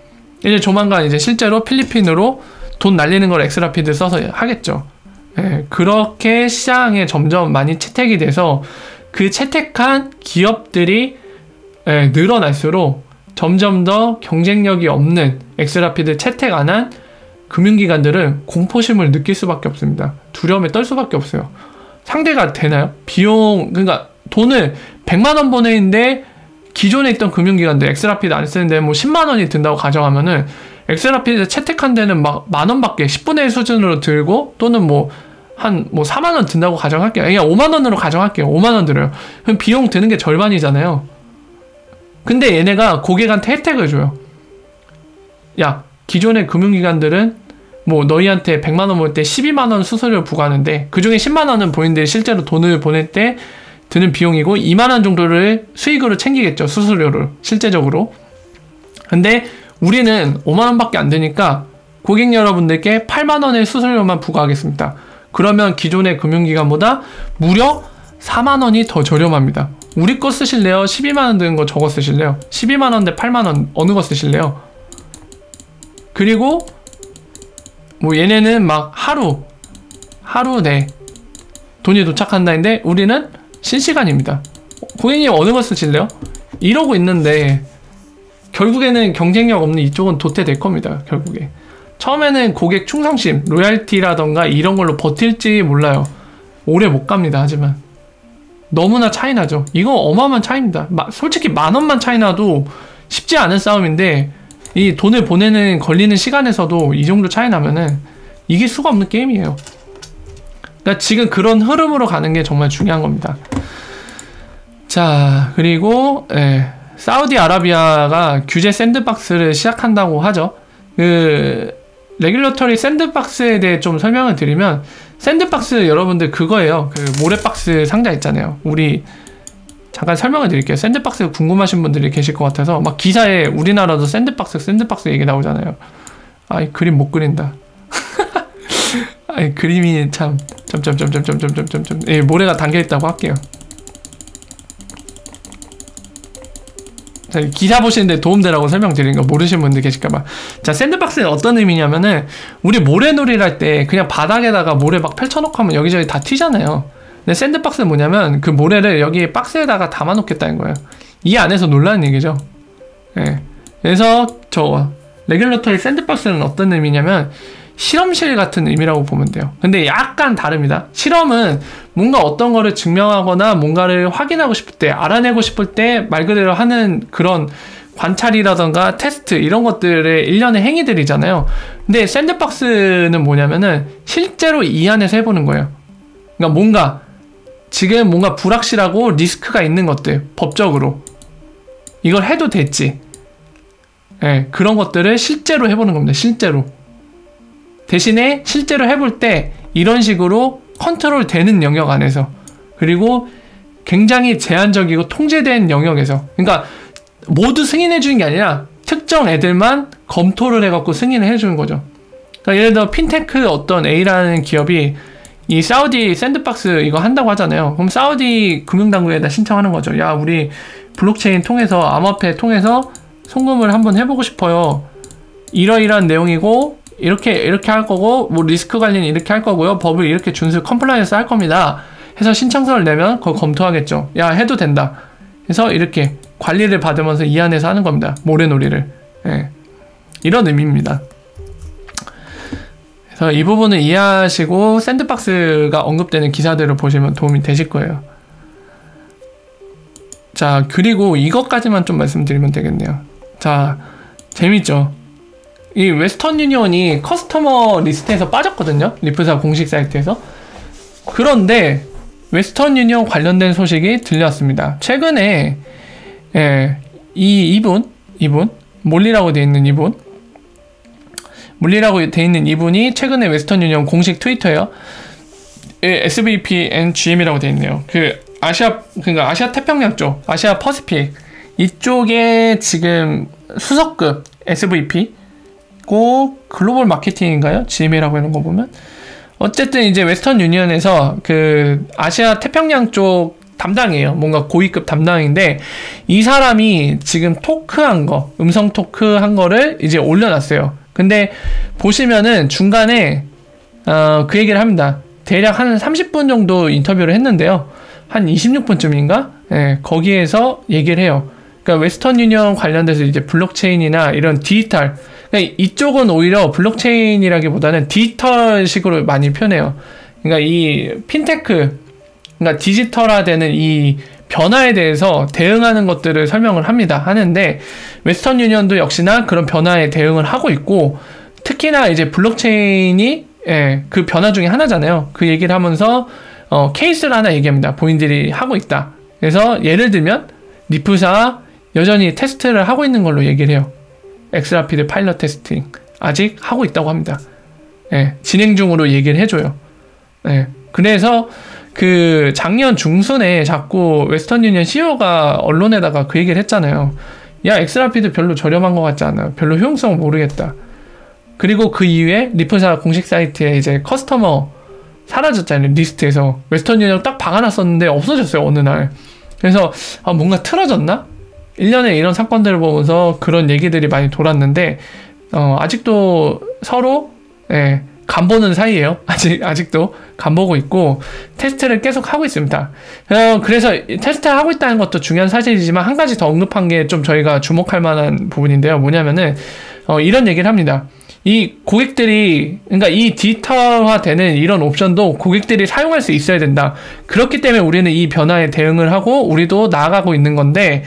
이제 조만간 이제 실제로 필리핀으로 돈 날리는 걸 엑스라피드 써서 하겠죠. 예, 그렇게 시장에 점점 많이 채택이 돼서 그 채택한 기업들이 늘어날수록 점점 더 경쟁력이 없는 엑스라피드 채택 안 한 금융기관들은 공포심을 느낄 수밖에 없습니다. 두려움에 떨 수밖에 없어요. 상대가 되나요? 비용, 그러니까 돈을 100만 원 보내는데 기존에 있던 금융기관들 엑스라피드 안 쓰는데 뭐 10만 원이 든다고 가정하면은 엑스라피드 채택한 데는 막 만 원밖에 10분의 1 수준으로 들고, 또는 뭐 한 4만 원 든다고 가정할게요. 그냥 5만 원으로 가정할게요. 5만 원 들어요. 그럼 비용 드는 게 절반이잖아요. 근데 얘네가 고객한테 혜택을 줘요. 야, 기존의 금융기관들은 뭐 너희한테 100만 원 보낼 때 12만 원 수수료 부과하는데 그 중에 10만 원은 본인들이 실제로 돈을 보낼 때 드는 비용이고 2만 원 정도를 수익으로 챙기겠죠. 수수료를 실제적으로. 근데 우리는 5만 원밖에 안 되니까 고객 여러분들께 8만 원의 수수료만 부과하겠습니다. 그러면 기존의 금융기관보다 무려 4만 원이 더 저렴합니다. 우리 거 쓰실래요? 12만 원 드는 거 저거 쓰실래요? 12만 원 대 8만 원 어느 거 쓰실래요? 그리고 뭐 얘네는 막 하루 내 돈이 도착한다는데 우리는 실시간입니다. 고객님 어느 거 쓰실래요? 이러고 있는데 결국에는 경쟁력 없는 이쪽은 도태될 겁니다. 결국에 처음에는 고객 충성심, 로얄티라던가 이런 걸로 버틸지 몰라요. 오래 못 갑니다. 하지만 너무나 차이나죠. 이거 어마어마한 차이입니다. 솔직히 10,000원만 차이나도 쉽지 않은 싸움인데 이 돈을 보내는 걸리는 시간에서도 이 정도 차이 나면은 이길 수가 없는 게임이에요. 그러니까 지금 그런 흐름으로 가는 게 정말 중요한 겁니다. 자, 그리고 사우디아라비아가 규제 샌드박스를 시작한다고 하죠. 그 레귤러터리 샌드박스에 대해 좀 설명을 드리면, 샌드박스 여러분들 그거예요. 그 모래박스 상자 있잖아요. 우리 잠깐 설명을 드릴게요. 샌드박스 궁금하신 분들이 계실 것 같아서 막 기사에 우리나라도 샌드박스 얘기 나오잖아요. 아이 그림 못 그린다. 아이 그림이 참 예, 모래가 담겨있다고 할게요. 자, 기사 보시는데 도움되라고 설명드리는 거 모르시는 분들 계실까봐. 자, 샌드박스는 어떤 의미냐면은 우리 모래놀이를 할 때 그냥 바닥에다가 모래 막 펼쳐놓고 하면 여기저기 다 튀잖아요. 근데 샌드박스는 뭐냐면 그 모래를 여기 박스에다가 담아놓겠다는 거예요. 이 안에서 놀라는 얘기죠. 예. 그래서 저 레귤러터리 샌드박스는 어떤 의미냐면 실험실 같은 의미라고 보면 돼요. 근데 약간 다릅니다. 실험은 뭔가 어떤 거를 증명하거나 뭔가를 확인하고 싶을 때, 알아내고 싶을 때 말 그대로 하는 그런 관찰이라던가 테스트 이런 것들의 일련의 행위들이잖아요. 근데 샌드박스는 뭐냐면은 실제로 이 안에서 해보는 거예요. 그러니까 뭔가 지금 뭔가 불확실하고 리스크가 있는 것들, 법적으로 이걸 해도 됐지, 예, 그런 것들을 실제로 해보는 겁니다. 실제로. 대신에 실제로 해볼 때 이런 식으로 컨트롤 되는 영역 안에서, 그리고 굉장히 제한적이고 통제된 영역에서, 그러니까 모두 승인해 주는 게 아니라 특정 애들만 검토를 해갖고 승인을 해주는 거죠. 그러니까 예를 들어 핀테크 어떤 A라는 기업이 이 사우디 샌드박스 이거 한다고 하잖아요. 그럼 사우디 금융당국에다 신청하는 거죠. 야, 우리 블록체인 통해서, 암호화폐 통해서 송금을 한번 해보고 싶어요. 이러이러한 내용이고 이렇게 할 거고, 뭐 리스크 관리는 이렇게 할 거고요, 법을 이렇게 준수 컴플라이언스 할 겁니다 해서 신청서를 내면 그걸 검토하겠죠. 야, 해도 된다 해서 이렇게 관리를 받으면서 이 안에서 하는 겁니다. 모래놀이를. 예. 이런 의미입니다. 그래서 이 부분을 이해하시고 샌드박스가 언급되는 기사들을 보시면 도움이 되실 거예요. 자, 그리고 이것까지만 좀 말씀드리면 되겠네요. 자, 재밌죠? 이 웨스턴 유니온이 커스터머 리스트에서 빠졌거든요. 리플사 공식 사이트에서. 그런데 웨스턴 유니온 관련된 소식이 들려왔습니다. 최근에 이분 몰리라고 돼 있는 이분이 최근에 웨스턴 유니온 공식 트위터에요. SVP and GM이라고 돼 있네요. 그 그러니까 아시아 태평양 쪽, 아시아 퍼시픽 이쪽에 지금 수석급 SVP 고 글로벌 마케팅인가요? GM이라고 하는 거 보면 어쨌든 이제 웨스턴 유니언에서 그 아시아 태평양 쪽 담당이에요. 뭔가 고위급 담당인데 이 사람이 지금 토크한 거, 음성 토크한 거를 이제 올려놨어요. 근데 보시면은 중간에 그 얘기를 합니다. 대략 한 30분 정도 인터뷰를 했는데요. 한 26분쯤인가? 예, 거기에서 얘기를 해요. 그러니까 웨스턴 유니언 관련돼서 이제 블록체인이나 이런 디지털, 그러니까 이쪽은 오히려 블록체인이라기보다는 디지털식으로 많이 표현해요. 그러니까 이 핀테크, 그러니까 디지털화되는 이 변화에 대해서 대응하는 것들을 설명을 하는데 웨스턴 유니언도 역시나 그런 변화에 대응을 하고 있고, 특히나 이제 블록체인이 그 변화 중에 하나잖아요. 그 얘기를 하면서 케이스를 하나 얘기합니다. 본인들이 하고 있다. 그래서 예를 들면 리플사가 여전히 테스트를 하고 있는 걸로 얘기를 해요. 엑스라피드 파일럿 테스팅 아직 하고 있다고 합니다. 진행 중으로 얘기를 해줘요. 그래서 그 작년 중순에 자꾸 웨스턴 유니언 CEO가 언론에다가 그 얘기를 했잖아요. 야, 엑스라피드 별로 저렴한 것 같지 않아. 별로 효용성을 모르겠다. 그리고 그 이후에 리플사 공식 사이트에 이제 커스터머 사라졌잖아요. 리스트에서. 웨스턴 유니언 딱 박아놨었는데 없어졌어요, 어느 날. 그래서 뭔가 틀어졌나? 1년에 이런 사건들을 보면서 그런 얘기들이 많이 돌았는데 아직도 서로 간 보는 사이에요. 아직도 간 보고 있고 테스트를 계속 하고 있습니다. 그래서 테스트를 하고 있다는 것도 중요한 사실이지만 한 가지 더 언급한 게 좀 저희가 주목할 만한 부분인데요. 뭐냐면은 이런 얘기를 합니다. 이 고객들이, 그러니까 이 디지털화 되는 이런 옵션도 고객들이 사용할 수 있어야 된다. 그렇기 때문에 우리는 이 변화에 대응을 하고 우리도 나아가고 있는 건데,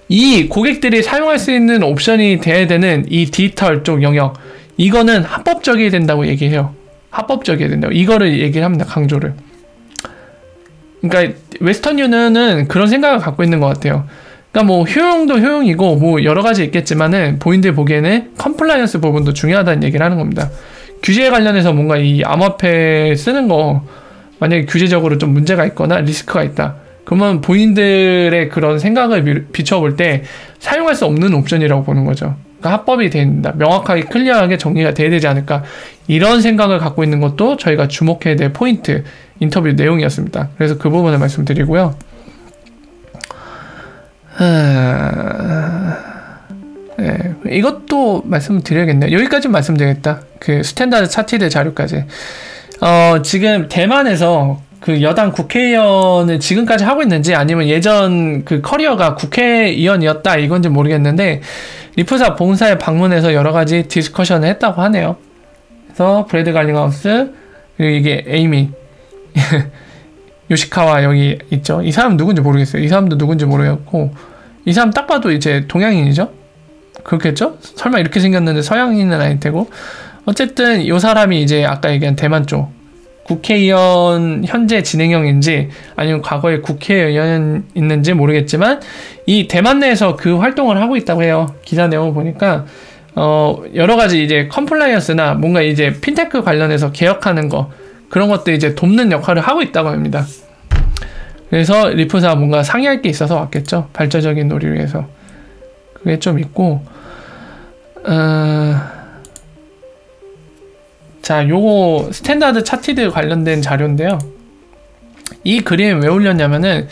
이 고객들이 사용할 수 있는 옵션이 돼야 되는 이 디지털 쪽 영역, 이거는 합법적이어야 된다고 얘기해요. 합법적이어야 된다고. 이거를 얘기를 합니다. 강조를. 그러니까 웨스턴 유니언은 그런 생각을 갖고 있는 것 같아요. 그러니까 뭐 효용도 효용이고 뭐 여러 가지 있겠지만은 본인들 보기에는 컴플라이언스 부분도 중요하다는 얘기를 하는 겁니다. 규제에 관련해서 뭔가 이 암호화폐 쓰는 거 만약에 규제적으로 좀 문제가 있거나 리스크가 있다. 그러면 본인들의 그런 생각을 비춰볼 때 사용할 수 없는 옵션이라고 보는 거죠. 그러니까 합법이 된다. 명확하게 클리어하게 정리가 돼야 되지 않을까. 이런 생각을 갖고 있는 것도 저희가 주목해야 될 포인트 인터뷰 내용이었습니다. 그래서 그 부분을 말씀드리고요. 네, 이것도 말씀드려야겠네요. 여기까지 말씀드리겠다. 그 스탠다드 차티드 자료까지. 지금 대만에서 그 여당 국회의원을 지금까지 하고 있는지 아니면 예전 그 커리어가 국회의원이었다 이건지 모르겠는데 리프사 본사에 방문해서 여러 가지 디스커션을 했다고 하네요. 그래서 브래드 갈링하우스, 그리고 이게 에이미 요시카와 여기 있죠. 이 사람 누군지 모르겠어요. 이 사람도 누군지 모르겠고, 이 사람 딱 봐도 이제 동양인이죠? 그렇겠죠? 설마 이렇게 생겼는데 서양인은 아닐 테고. 어쨌든 이 사람이 이제 아까 얘기한 대만 쪽 국회의원 현재 진행형인지 아니면 과거에 국회의원 있는지 모르겠지만 이 대만 내에서 그 활동을 하고 있다고 해요. 기사 내용을 보니까 여러 가지 이제 컴플라이언스나 뭔가 이제 핀테크 관련해서 개혁하는 거, 그런 것들 이제 돕는 역할을 하고 있다고 합니다. 그래서 리프사 뭔가 상의할 게 있어서 왔겠죠. 발전적인 놀이를 위해서. 그게 좀 있고, 자, 요거 스탠다드 차티드 관련된 자료인데요. 이 그림 왜 올렸냐면은,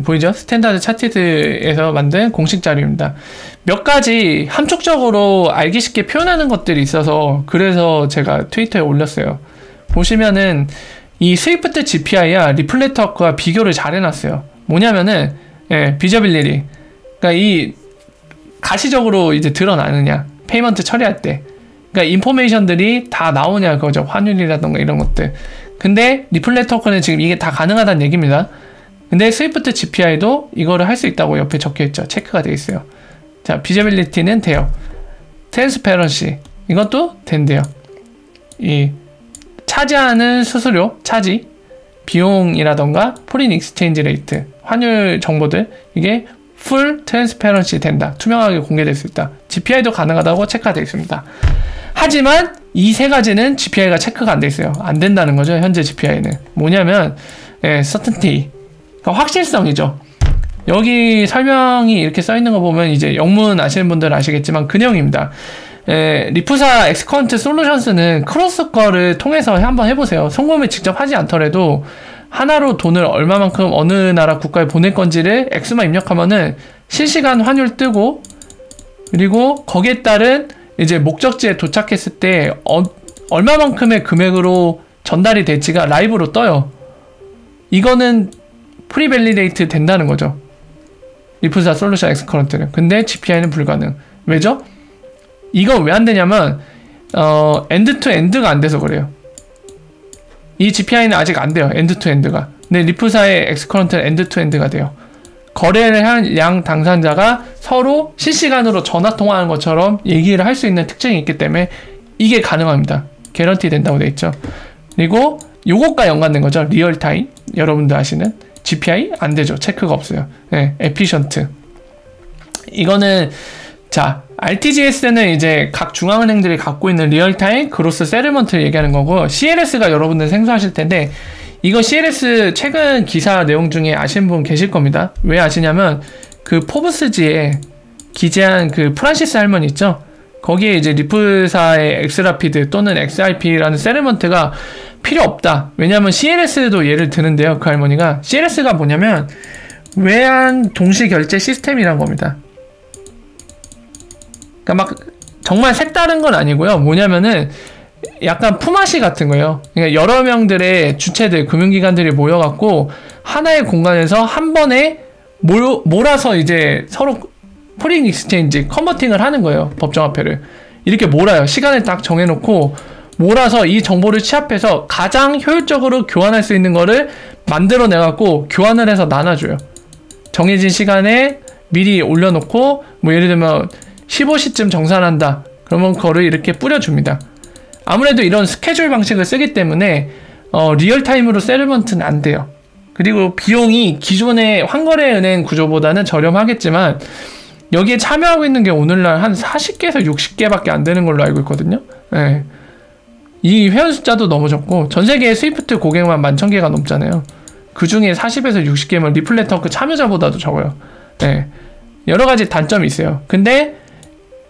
보이죠? 스탠다드 차티드에서 만든 공식 자료입니다. 몇 가지 함축적으로 알기 쉽게 표현하는 것들이 있어서 그래서 제가 트위터에 올렸어요. 보시면은 이 스위프트 GPI와 리플레터크와 비교를 잘 해놨어요. 뭐냐면은 비저빌리티, 그러니까 이 가시적으로 이제 드러나느냐, 페이먼트 처리할 때, 그러니까 인포메이션들이 다 나오냐 그거죠. 환율이라던가 이런 것들. 근데 리플레터크는 지금 이게 다 가능하다는 얘기입니다. 근데 스위프트 GPI도 이거를 할 수 있다고 옆에 적혀있죠. 체크가 되어 있어요. 자, 비저빌리티는 돼요. 트랜스페런시 이것도 된대요. 이 차지하는 수수료, 차지, 비용이라던가 포린 익스체인지 레이트, 환율 정보들, 이게 풀 트랜스페런시 된다. 투명하게 공개될 수 있다. GPI도 가능하다고 체크가 되어 있습니다. 하지만 이 세 가지는 GPI가 체크가 안 돼 있어요. 안 된다는 거죠. 현재 GPI는. 뭐냐면 certainty, 그러니까 확실성이죠. 여기 설명이 이렇게 써 있는 거 보면 이제 영문 아시는 분들은 아시겠지만 그 내용입니다. 리프사 엑스컨트 솔루션스는 크로스 거를 통해서 한번 해보세요. 송금을 직접 하지 않더라도 하나로 돈을 얼마만큼 어느 나라 국가에 보낼 건지를 X만 입력하면은 실시간 환율 뜨고, 그리고 거기에 따른 이제 목적지에 도착했을 때 얼마만큼의 금액으로 전달이 될지가 라이브로 떠요. 이거는 프리밸리데이트 된다는 거죠. 리프사 솔루션 엑스커런트는. 근데 GPI는 불가능. 왜죠? 이거 왜 안 되냐면 엔드 투 엔드가 안 돼서 그래요. 이 GPI는 아직 안 돼요. 엔드 투 엔드가. 근데 리프사의 엑스커런트는 엔드 투 엔드가 돼요. 거래를 한 양 당사자가 서로 실시간으로 전화 통화하는 것처럼 얘기를 할 수 있는 특징이 있기 때문에 이게 가능합니다. 개런티 된다고 돼 있죠. 그리고 요것과 연관된 거죠. 리얼타임. 여러분들 아시는 GPI 안 되죠. 체크가 없어요. 네, 에피션트. 이거는 자, RTGS는 이제 각 중앙은행들이 갖고 있는 리얼타임 그로스 세틀먼트를 얘기하는 거고, CLS가 여러분들 생소하실 텐데, 이거 CLS 최근 기사 내용 중에 아시는 분 계실 겁니다. 왜 아시냐면 그 포브스지에 기재한 그 프란시스 할머니 있죠? 거기에 이제 리플사의 엑스라피드 또는 XRP라는 세틀먼트가 필요 없다. 왜냐면 CLS도 예를 드는데요. 그 할머니가 CLS가 뭐냐면 외환 동시 결제 시스템이란 겁니다. 그러니까 막 정말 색다른 건 아니고요. 뭐냐면은 약간 품앗이 같은 거예요. 그러니까 여러 명들의 주체들, 금융기관들이 모여갖고 하나의 공간에서 한 번에 몰아서 이제 서로 포린 익스체인지, 컨버팅을 하는 거예요. 법정화폐를. 이렇게 몰아요. 시간을 딱 정해놓고 몰아서 이 정보를 취합해서 가장 효율적으로 교환할 수 있는 거를 만들어내갖고 교환을 해서 나눠줘요. 정해진 시간에 미리 올려놓고 뭐 예를 들면 15시쯤 정산한다. 그러면 그거를 이렇게 뿌려줍니다. 아무래도 이런 스케줄 방식을 쓰기 때문에 리얼타임으로 세틀먼트는 안 돼요. 그리고 비용이 기존의 환거래 은행 구조보다는 저렴하겠지만 여기에 참여하고 있는 게 오늘날 한 40개에서 60개밖에 안 되는 걸로 알고 있거든요. 네. 이 회원 숫자도 너무 적고 전 세계 스위프트 고객만 11,000개가 넘잖아요. 그 중에 40에서 60개면 리플레터크 참여자보다도 적어요. 네. 여러 가지 단점이 있어요. 근데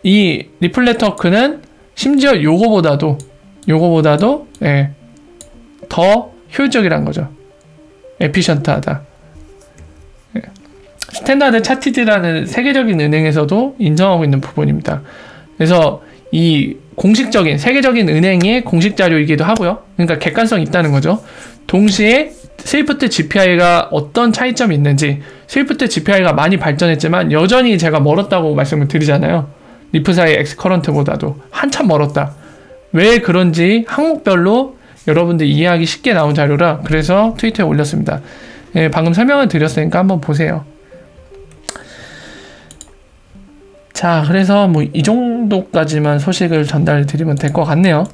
이 리플레터크는 심지어 요거보다도 네, 더 효율적이란 거죠. 에피션트하다. 네. 스탠다드 차티드라는 세계적인 은행에서도 인정하고 있는 부분입니다. 그래서 이 공식적인 세계적인 은행의 공식 자료이기도 하고요. 그러니까 객관성이 있다는 거죠. 동시에 스위프트 GPI가 어떤 차이점이 있는지, 스위프트 GPI가 많이 발전했지만 여전히 제가 멀었다고 말씀을 드리잖아요. 리프사의 엑스커런트보다도 한참 멀었다. 왜 그런지 항목별로 여러분들 이해하기 쉽게 나온 자료라 그래서 트위터에 올렸습니다. 예, 방금 설명을 드렸으니까 한번 보세요. 자, 그래서 뭐 이 정도까지만 소식을 전달드리면 될 것 같네요.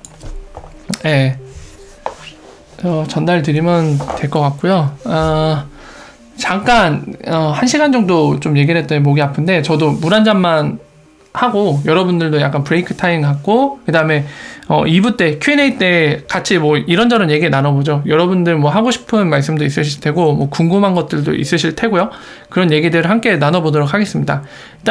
예. 전달드리면 될 것 같고요. 잠깐 1시간 정도 좀 얘기를 했더니 목이 아픈데 저도 물 한 잔만 하고 여러분들도 약간 브레이크 타임 갖고 그 다음에 2부 때 Q&A 때 같이 뭐 이런저런 얘기 나눠보죠. 여러분들 뭐 하고 싶은 말씀도 있으실 테고 뭐 궁금한 것들도 있으실 테고요. 그런 얘기들 함께 나눠보도록 하겠습니다. 일단